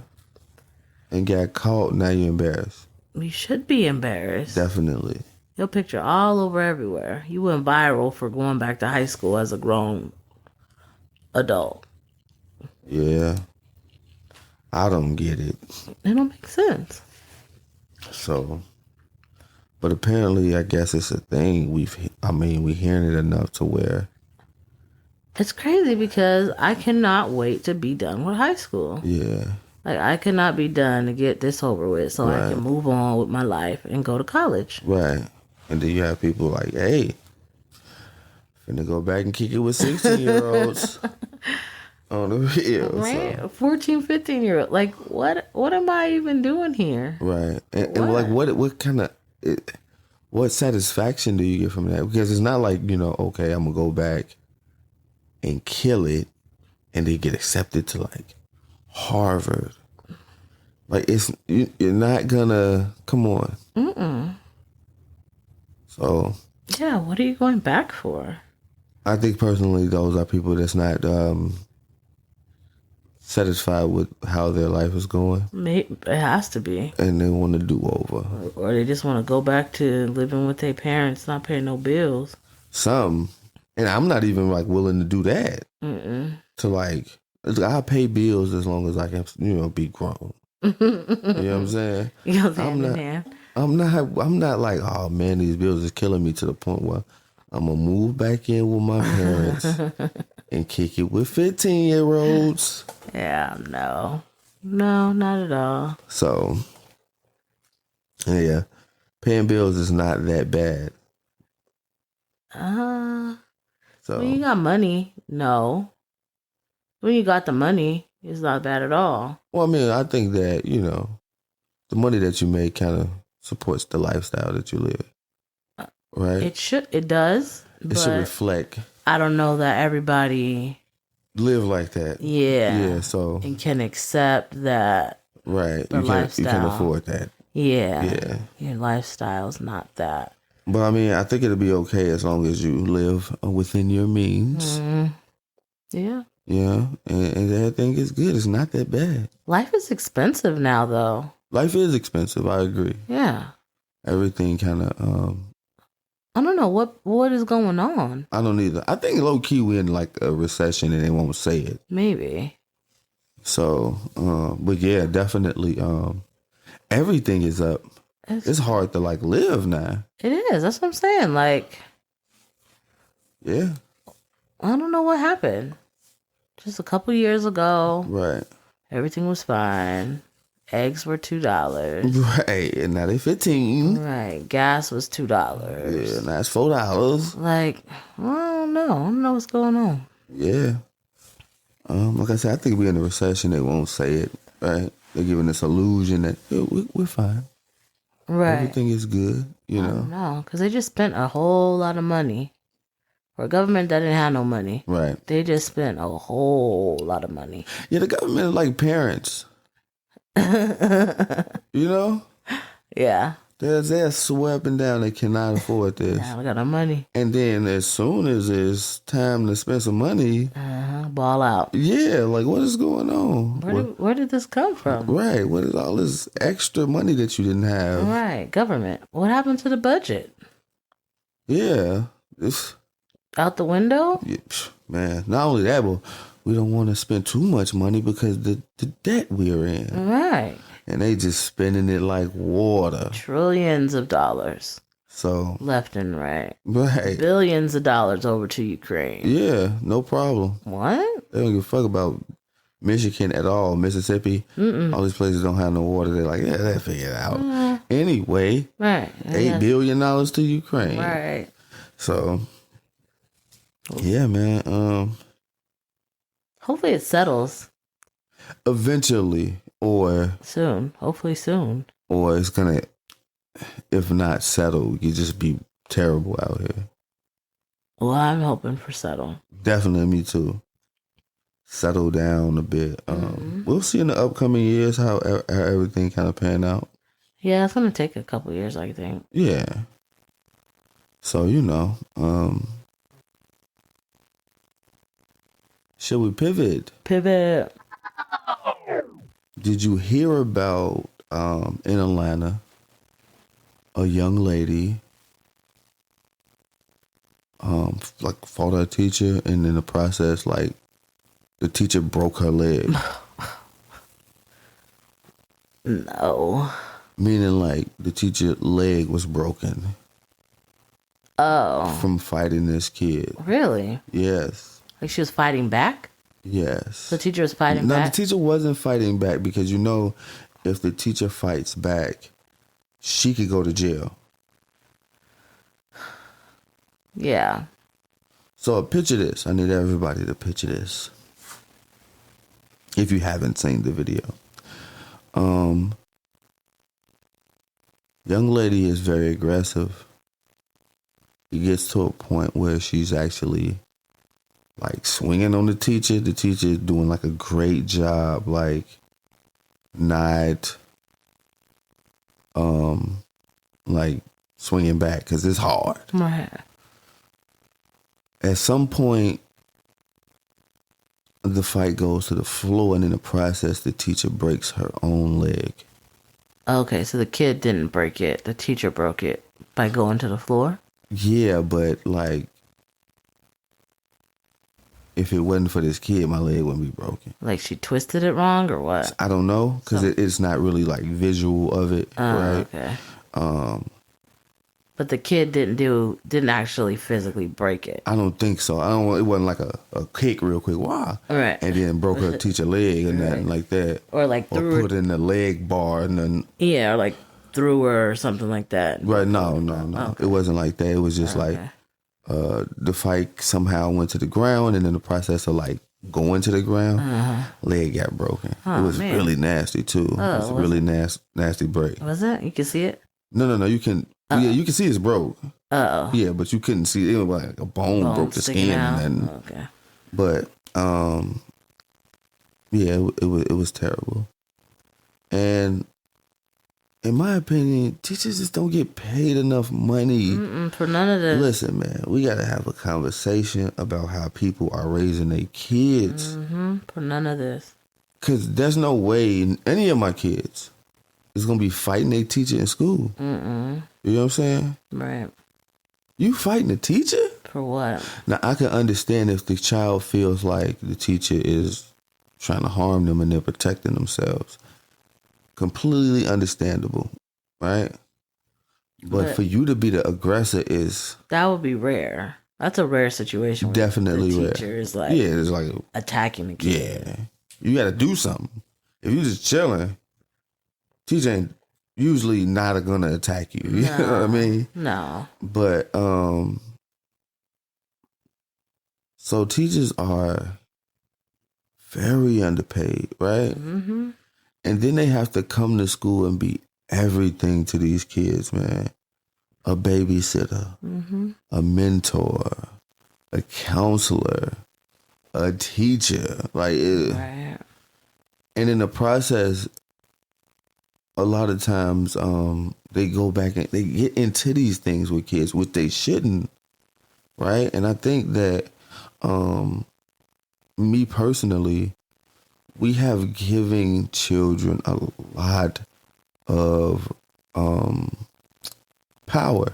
And got caught, now you're embarrassed. You should be embarrassed. Definitely. Your picture all over everywhere. You went viral for going back to high school as a grown adult. Yeah. I don't get it. It don't make sense. So, but apparently, I guess it's a thing. We're hearing it enough to where. It's crazy because I cannot wait to be done with high school. Yeah. Like, I cannot be done to get this over with so I can move on with my life and go to college. Right. And then you have people like, hey, finna go back and kick it with 16-year-olds on the real. Right? So. 14, 15-year-old. Like, what am I even doing here? Right. And like, what kind of, what satisfaction do you get from that? Because it's not like, okay, I'm going to go back and kill it and then get accepted to like Harvard. Like, you're not gonna, come on. Mm-mm. So. Yeah, what are you going back for? I think personally those are people that's not satisfied with how their life is going. It has to be. And they want to do over. Or they just want to go back to living with their parents, not paying no bills. Some. And I'm not even like willing to do that. Mm-mm. To like, I'll pay bills as long as I can, be grown. You know what I'm saying? I'm not like, oh man, these bills is killing me to the point where I'm gonna move back in with my parents and kick it with 15-year-olds. Yeah, no, not at all. So, yeah, paying bills is not that bad. So when you got money, no. When you got the money, it's not bad at all. Well, I mean, I think that, the money that you make kind of supports the lifestyle that you live. Right? It does. It should reflect. I don't know that everybody live like that. Yeah. Yeah, so. And can accept that. Right. You can afford that. Yeah. Yeah. Your lifestyle's not that. But I mean, I think it'll be okay as long as you live within your means. Mm-hmm. Yeah. Yeah, and everything is good. It's not that bad. Life is expensive now, though. Life is expensive. I agree. Yeah. Everything kind of. I don't know what is going on. I don't either. I think low key we're in like a recession and they won't say it. Maybe. So, but yeah, definitely. Everything is up. It's hard to like live now. It is. That's what I'm saying. Like. Yeah. I don't know what happened. Just a couple years ago. Right. Everything was fine. Eggs were $2. Right, and now they 15. Right. Gas was $2. Yeah, now it's $4. Like, I don't know. I don't know what's going on. Yeah. Like I said, I think we're in a recession. They won't say it, right? They're giving this illusion that we're fine. Right. Everything is good, you know. No, because they just spent a whole lot of money. For a government that didn't have no money. Right. They just spent a whole lot of money. Yeah, the government is like parents. You know? Yeah. They're sweeping down. They cannot afford this. Yeah, we got our money. And then as soon as it's time to spend some money, ball out. yeah, like what is going on? Where did this come from? Right. What is all this extra money that you didn't have? Right. Government. What happened to the budget? Yeah. It's Out the window? yeah, man. Not only that, but we don't want to spend too much money because the debt we're in. Right. And they just spending it like water. Trillions of dollars. So Left and right. right. Billions of dollars over to Ukraine. Yeah, no problem. What? They don't give a fuck about Michigan at all. Mississippi, all these places don't have no water. They're like, yeah, they'll figure it out. Anyway, Right. $8 billion to Ukraine. Right. So, yeah, man. Hopefully it settles Eventually, or soon. Hopefully soon. it's gonna, if not settle, you just be terrible out here. Well, I'm hoping for settle. Definitely, me too. Settle down a bit. We'll see in the upcoming years how everything kind of pan out. Yeah, it's going to take a couple years, I think. Yeah. So, you know, should we pivot? Pivot. Did you hear about in Atlanta a young lady like fought her teacher, and in the process, like the teacher broke her leg? No. Meaning, like the teacher's leg was broken. Oh. From fighting this kid. Really? Yes. Like she was fighting back? Yes. The teacher was fighting back? No, the teacher wasn't fighting back because, you know, if the teacher fights back, she could go to jail. Yeah. So picture this. I need everybody to picture this. If you haven't seen the video. Young lady is very aggressive. It gets to a point where she's actually like swinging on the teacher. The teacher is doing like a great job, like not like swinging back because it's hard. Right. At some point, the fight goes to the floor, and in the process, the teacher breaks her own leg. Okay, so the kid didn't break it. The teacher broke it by going to the floor? Yeah, but like, if it wasn't for this kid, my leg wouldn't be broken. Like she twisted it wrong or what? I don't know, because it's not really like visual of it, right? Okay. But the kid didn't actually physically break it. I don't think so. It wasn't like a kick real quick, wow, right, and then broke her teacher leg or nothing like that, or like or put in the leg bar and then or like threw her or something like that. Right? No. Okay. It wasn't like that. It was just like the fight somehow went to the ground, and in the process of like going to the ground, leg got broken. It was really nasty too. It was a really nasty break. Was it? You can see it? No. You can. Yeah, you can see it's broke. Oh. Yeah, but you couldn't see it. It was like a bone broke the skin. And okay. But yeah, it was terrible. And in my opinion, teachers just don't get paid enough money for none of this. Listen, man, we got to have a conversation about how people are raising their kids. For none of this. Because there's no way any of my kids is going to be fighting their teacher in school. You know what I'm saying? Right. You fighting the teacher? For what? Now, I can understand if the child feels like the teacher is trying to harm them and they're protecting themselves. Completely understandable, right? But for you to be the aggressor is... That would be rare. That's a rare situation. Definitely the rare. Teacher is like... Yeah, it's like... attacking the kid. Yeah. You got to do something. If you just chilling, teacher ain't usually not gonna attack you. You know what I mean? No. But so teachers are very underpaid, right? Mm-hmm. And then they have to come to school and be everything to these kids, man. A babysitter, a mentor, a counselor, a teacher. Like, Right. and in the process, a lot of times they go back and they get into these things with kids, which they shouldn't, right? And I think that me personally, we have given children a lot of power.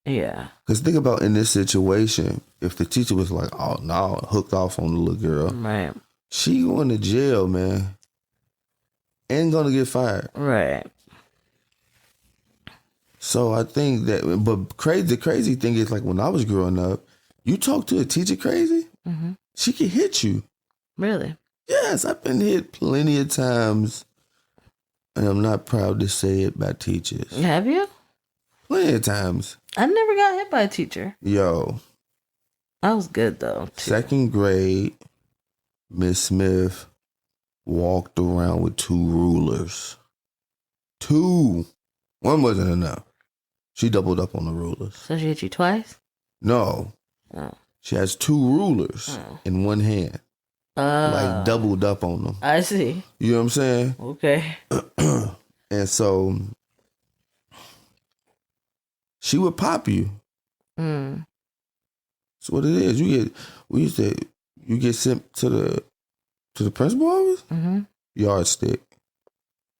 Yeah. Because think about in this situation, if the teacher was like, oh no, hooked off on the little girl, Right. she going to jail, man. And gonna get fired. Right. So I think that, but the crazy thing is, like, when I was growing up, you talk to a teacher crazy, she can hit you. Really? Yes, I've been hit plenty of times, and I'm not proud to say it, by teachers. Have you? Plenty of times. I never got hit by a teacher. Yo. I was good though. Too. Second grade, Miss Smith walked around with 2 rulers. 2. One wasn't enough. She doubled up on the rulers. So she hit you twice? No. Oh. She has 2 rulers in one hand. Like doubled up on them. I see. You know what I'm saying? Okay. And so she would pop you. Mm. That's what it is. You get sent to the principal office? Yardstick.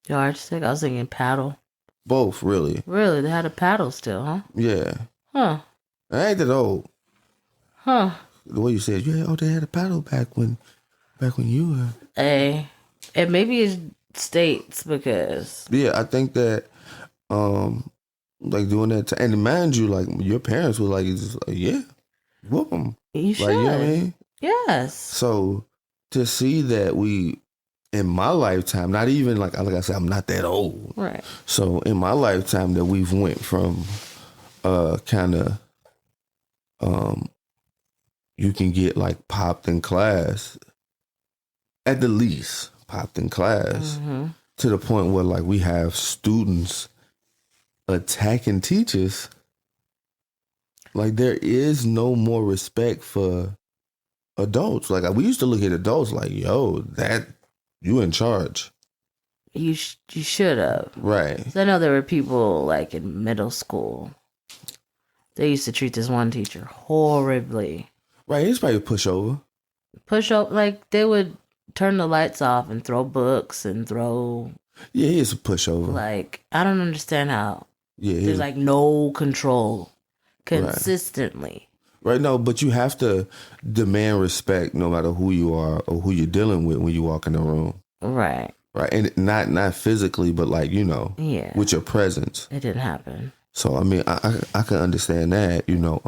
Yardstick? I was thinking paddle. Both, really. Really? They had a paddle still, huh? Yeah. Huh. I ain't that old. Huh. The way you said, yeah, they had a paddle back when you were. Hey. And maybe it's states because. Yeah, I think that like doing that and mind you, like your parents were like, just like, yeah, whoop them. You should. Like, you know what I mean? Yes. So to see that we, in my lifetime, not even like I said, I'm not that old. Right. So in my lifetime that we've went from kind of you can get like popped in class, at the least popped in class, to the point where like we have students attacking teachers. Like there is no more respect for adults. Like we used to look at adults like, yo, that you in charge. You should have. Right. I know there were people like in middle school. They used to treat this one teacher horribly. Right. It's probably a pushover. Push up, like they would turn the lights off and throw books and throw. Yeah, he is a pushover. Like I don't understand how. Yeah. There's like no control consistently. Right. No, but you have to demand respect no matter who you are or who you're dealing with when you walk in the room. Right. Right. And not physically, but like, you know, with your presence. It didn't happen. So, I mean, I can understand that, you know.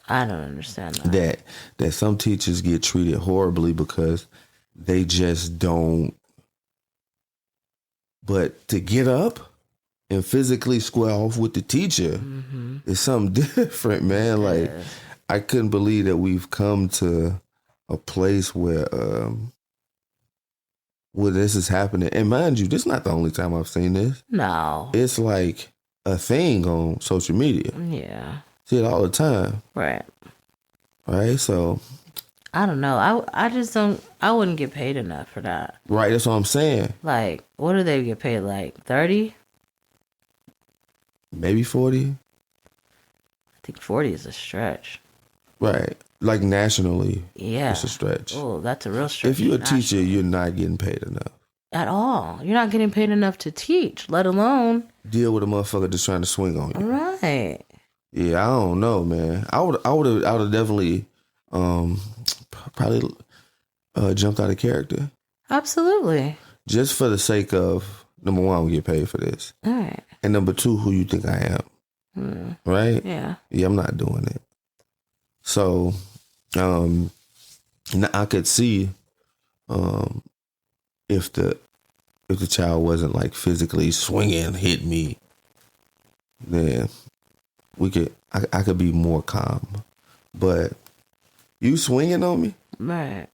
I don't understand that. That some teachers get treated horribly because they just don't. But to get up and physically square off with the teacher is something different, man. Like, I couldn't believe that we've come to a place where this is happening. And mind you, this is not the only time I've seen this. No. It's like a thing on social media. Yeah. See it all the time. Right. Right? So I don't know. I just don't. I wouldn't get paid enough for that. Right. That's what I'm saying. Like, what do they get paid? Like 30? Maybe 40. I think 40 is a stretch. Right. Like nationally. Yeah. It's a stretch. Oh, that's a real stretch. If you're a teacher, you're not getting paid enough. At all. You're not getting paid enough to teach, let alone deal with a motherfucker just trying to swing on you. Right. Yeah, I don't know, man. I would have definitely probably jumped out of character. Absolutely. Just for the sake of, number one, I don't get paid for this. All right. And number two, who you think I am. Right? Yeah. Yeah, I'm not doing it. So, I could see if the if the child wasn't like physically swinging, hit me, then I could be more calm. But you swinging on me, Right.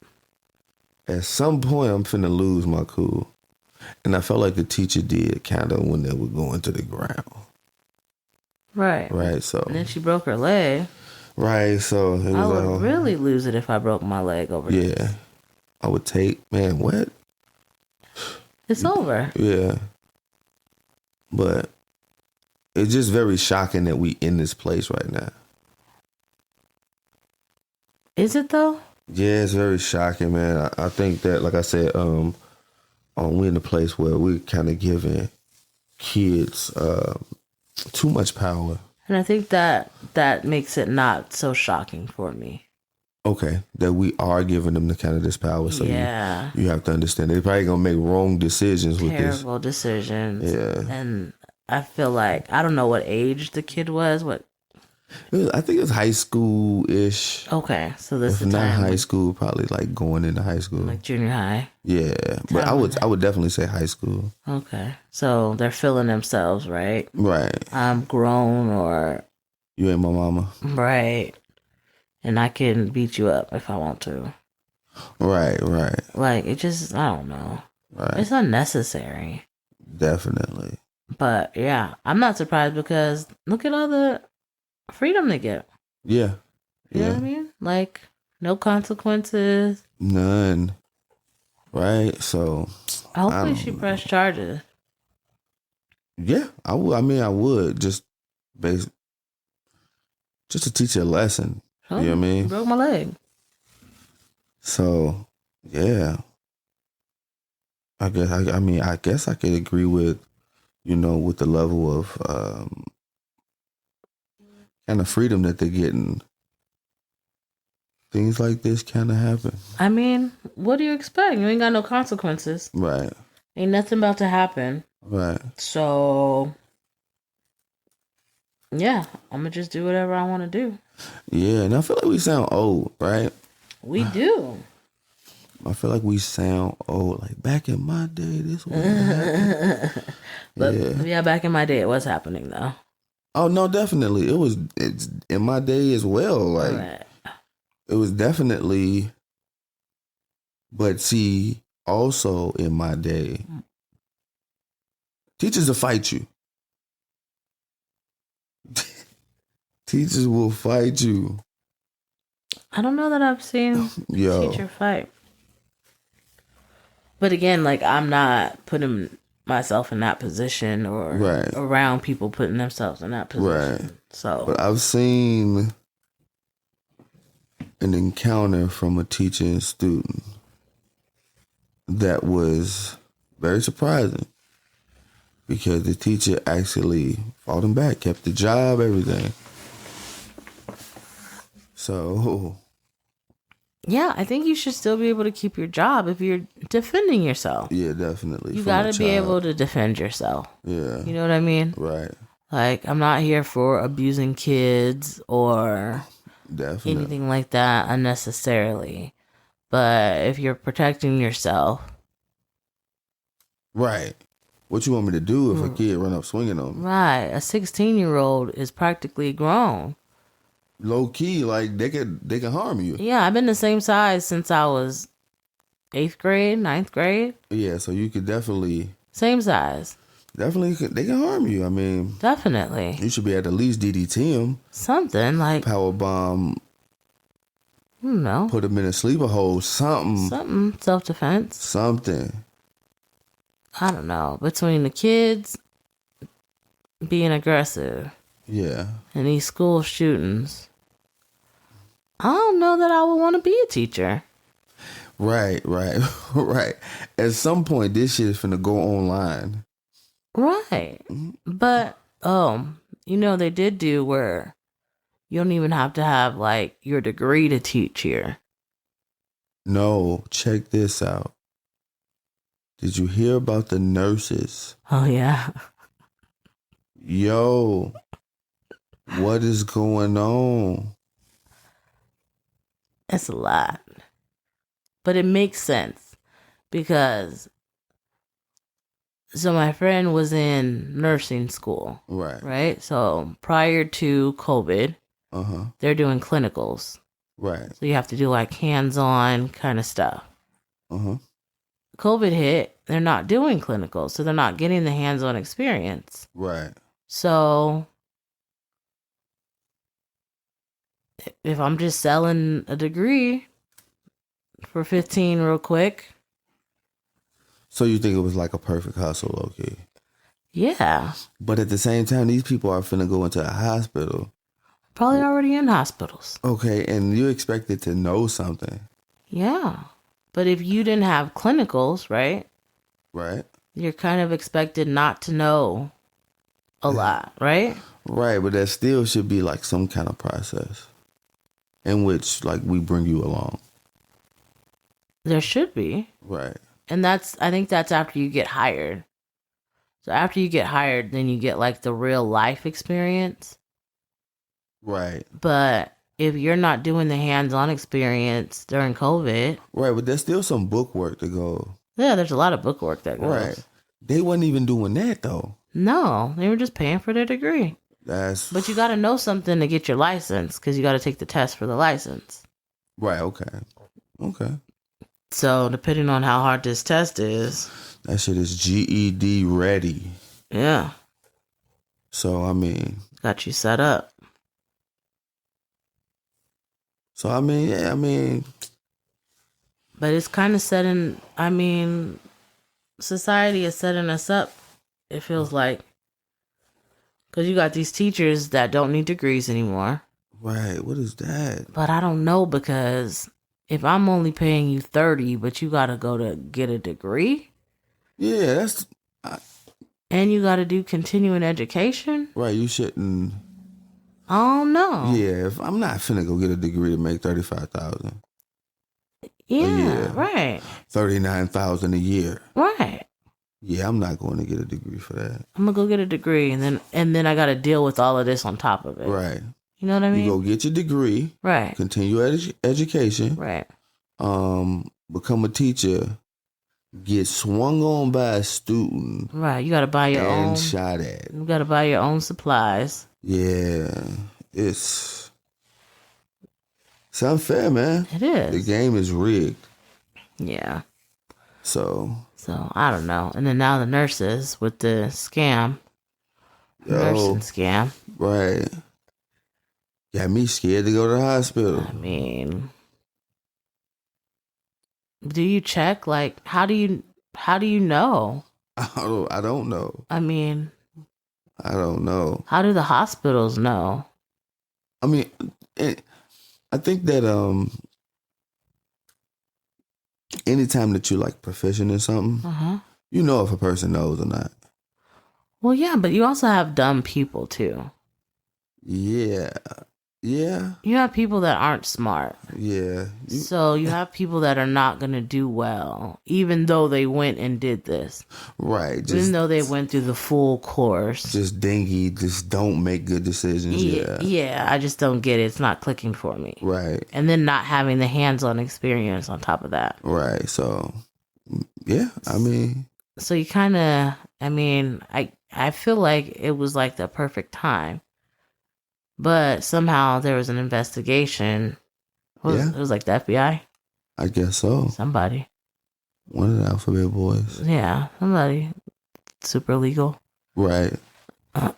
at some point I'm finna lose my cool. And I felt like the teacher did kind of when they were going to the ground. Right. Right, so. And then she broke her leg. Right, so it was I would like, really lose it if I broke my leg over this. yeah. I would take, man, what? It's over. Yeah. But it's just very shocking that we in this place right now. Is it though? Yeah, it's very shocking, man. I think that, like I said, we're in a place where we're kind of giving kids too much power. And I think that makes it not so shocking for me. Okay, that we are giving them the kind of this power. So yeah. you have to understand they're probably going to make wrong decisions with this. Terrible decisions. Yeah. And I feel like, I don't know what age the kid was. I think it's high school-ish. Okay, so this If is not time high school, probably like going into high school. like junior high. Yeah, but I would definitely say high school. Okay, so they're feeling themselves, right? Right. I'm grown, or you ain't my mama. Right. And I can beat you up if I want to. Right. Like, it just, I don't know. Right. It's unnecessary. Definitely. But yeah, I'm not surprised because look at all the freedom they get. Yeah. You know what I mean? Like, no consequences. None. Right? So Hopefully she pressed charges. Yeah, I would. I mean, I would just to teach a lesson. Oh, you know what I mean? Broke my leg. So yeah, I guess I could agree with, with the level of kind of freedom that they're getting. Things like this kind of happen. I mean, what do you expect? You ain't got no consequences. Right. Ain't nothing about to happen. Right. So, yeah, I'm going to just do whatever I want to do. Yeah, and I feel like we sound old, right? We do. I feel like we sound old. Like, back in my day, this was happening. But yeah, back in my day, it was happening, though. Oh, no, definitely. It's in my day as well. Like, right. It was definitely, but see, also in my day, teachers will fight you. Teachers will fight you. I don't know that I've seen a teacher fight. But again, like, I'm not putting myself in that position or around people putting themselves in that position. Right. So, but I've seen an encounter from a teacher and student that was very surprising because the teacher actually fought him back, kept the job, everything. So, yeah, I think you should still be able to keep your job if you're defending yourself. Yeah, definitely. You got to be able to defend yourself. Yeah. You know what I mean? Right. Like, I'm not here for abusing kids or anything like that unnecessarily. But if you're protecting yourself. Right. What you want me to do if a kid run up swinging on me? Right. A 16-year-old is practically grown. Low key, like they can harm you. Yeah, I've been the same size since I was 8th grade, 9th grade. Yeah, so you could definitely... Same size. Definitely, they can harm you. I mean... Definitely. You should be at least DDT them. Something, like... Power bomb. I don't know. Put them in a sleeper hole. Something. Something. Self-defense. Something. I don't know. Between the kids being aggressive. Yeah. And these school shootings. I don't know that I would want to be a teacher. Right. At some point, this shit is finna go online. Right. Mm-hmm. But, they did do where you don't even have to have, like, your degree to teach here. No, check this out. Did you hear about the nurses? Oh, yeah. Yo, what is going on? It's a lot. But it makes sense because So my friend was in nursing school, Right. right? So prior to COVID, they're doing clinicals. Right. So you have to do like hands-on kind of stuff. COVID hit, they're not doing clinicals, so they're not getting the hands-on experience. Right. So if I'm just selling a degree for 15 real quick. So you think it was like a perfect hustle, okay? Yeah. But at the same time, these people are finna go into a hospital. Probably already in hospitals. Okay, and you're expected to know something. Yeah. But if you didn't have clinicals, right? Right. You're kind of expected not to know a lot, right? Right, but that still should be like some kind of process in which like we bring you along. There should be. Right. And I think that's after you get hired. So after you get hired, then you get like the real life experience. Right. But if you're not doing the hands-on experience during COVID. Right, but there's still some book work to go. Yeah, there's a lot of book work that goes. Right. They wasn't even doing that though. No, they were just paying for their degree. But you got to know something to get your license because you got to take the test for the license. Right, okay. So depending on how hard this test is. That shit is GED ready. Yeah. So, I mean. Got you set up. So, I mean. But it's kind of society is setting us up, it feels like. Because you got these teachers that don't need degrees anymore. Right, what is that? But I don't know, because if I'm only paying you $30, but you got to go to get a degree. Yeah, that's. And you got to do continuing education. Right, you shouldn't. I don't know. Yeah, if I'm not finna go get a degree to make $35,000. Yeah, right. $39,000 a year. Right. Yeah, I'm not going to get a degree for that. I'm gonna go get a degree, and then I got to deal with all of this on top of it. Right. You know what I mean? You go get your degree. Right. Continue education. Right. Become a teacher. Get swung on by a student. Right. You got to buy your own. And shot at. You got to buy your own supplies. Yeah. It's unfair, man. It is. The game is rigged. Yeah. So I don't know. And then now the nurses with the scam. Nursing scam. Right. Got me scared to go to the hospital. I mean, do you check? Like, how do you know? I don't know. I mean, I don't know. How do the hospitals know? I mean, I think that anytime that you're like proficient in something, you know if a person knows or not. Well, yeah, but you also have dumb people too. Yeah. Yeah. You have people that aren't smart. Yeah. So you have people that are not going to do well, even though they went and did this. Right. Even though they went through the full course. Just dingy, just don't make good decisions. Yeah. Yeah, I just don't get it. It's not clicking for me. Right. And then not having the hands-on experience on top of that. Right. So, yeah, I mean. So you kind of, I feel like it was like the perfect time. But somehow there was an investigation. It was like the FBI? I guess so. Somebody. One of the Alphabet Boys. Yeah, somebody super legal. Right. What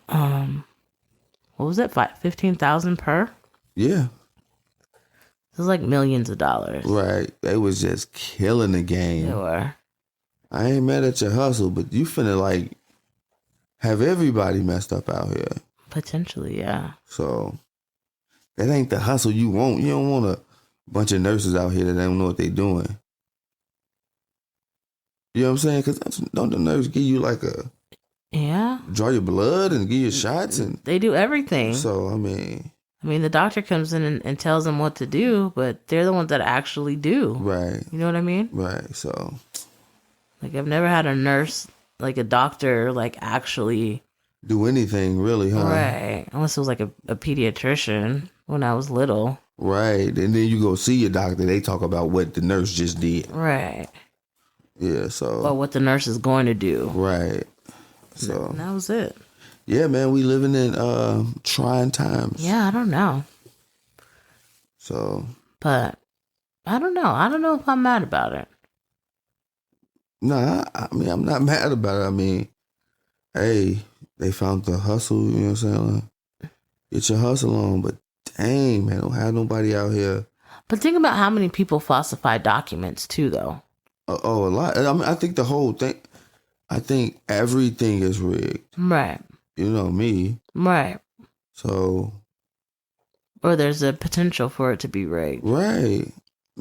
was it? 15,000 per? Yeah. It was like millions of dollars. Right. They was just killing the game. They were. I ain't mad at your hustle, but you finna like have everybody messed up out here. Potentially, yeah. So that ain't the hustle you want. You don't want a bunch of nurses out here that don't know what they doing. You know what I'm saying? Because don't the nurse give you like draw your blood and give you shots? And they do everything. So, I mean, the doctor comes in and tells them what to do, but they're the ones that actually do. Right. You know what I mean? Right. So, like, I've never had a nurse, like a doctor, like actually do anything really, huh? Right. Unless it was like a pediatrician when I was little. Right. And then you go see your doctor, they talk about what the nurse just did. Right. Yeah, or so what the nurse is going to do. right. So And that was it. yeah, man, we living in trying times. Yeah, I don't know. So But I don't know. I don't know if I'm mad about it. nah, I mean I'm not mad about it. I mean, hey, they found the hustle, you know what I'm saying? Like, get your hustle on, but dang man, don't have nobody out here. But think about how many people falsify documents too, though. Oh, a lot. I mean, I think the whole thing. I think everything is rigged. Right. You know me. Right. So Or there's a potential for it to be rigged. right.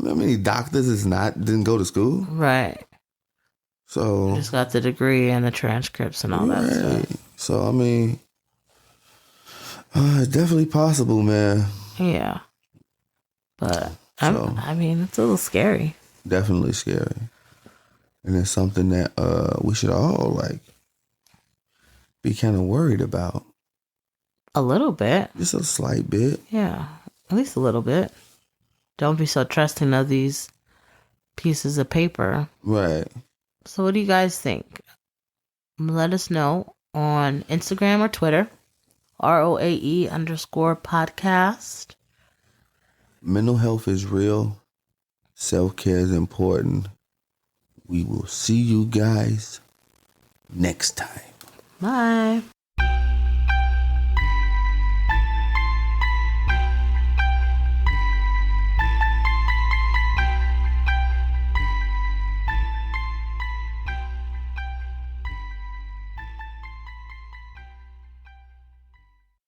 How many doctors didn't go to school? Right. So Just got the degree and the transcripts and all that stuff. So I mean, it's definitely possible, man. Yeah. But So I mean, it's a little scary. definitely scary, and it's something that we should all like be kind of worried about. A little bit. Just a slight bit. Yeah. At least a little bit. Don't be so trusting of these pieces of paper. Right. So what do you guys think? Let us know on Instagram or Twitter. ROAE_podcast. Mental health is real. Self-care is important. We will see you guys next time. Bye.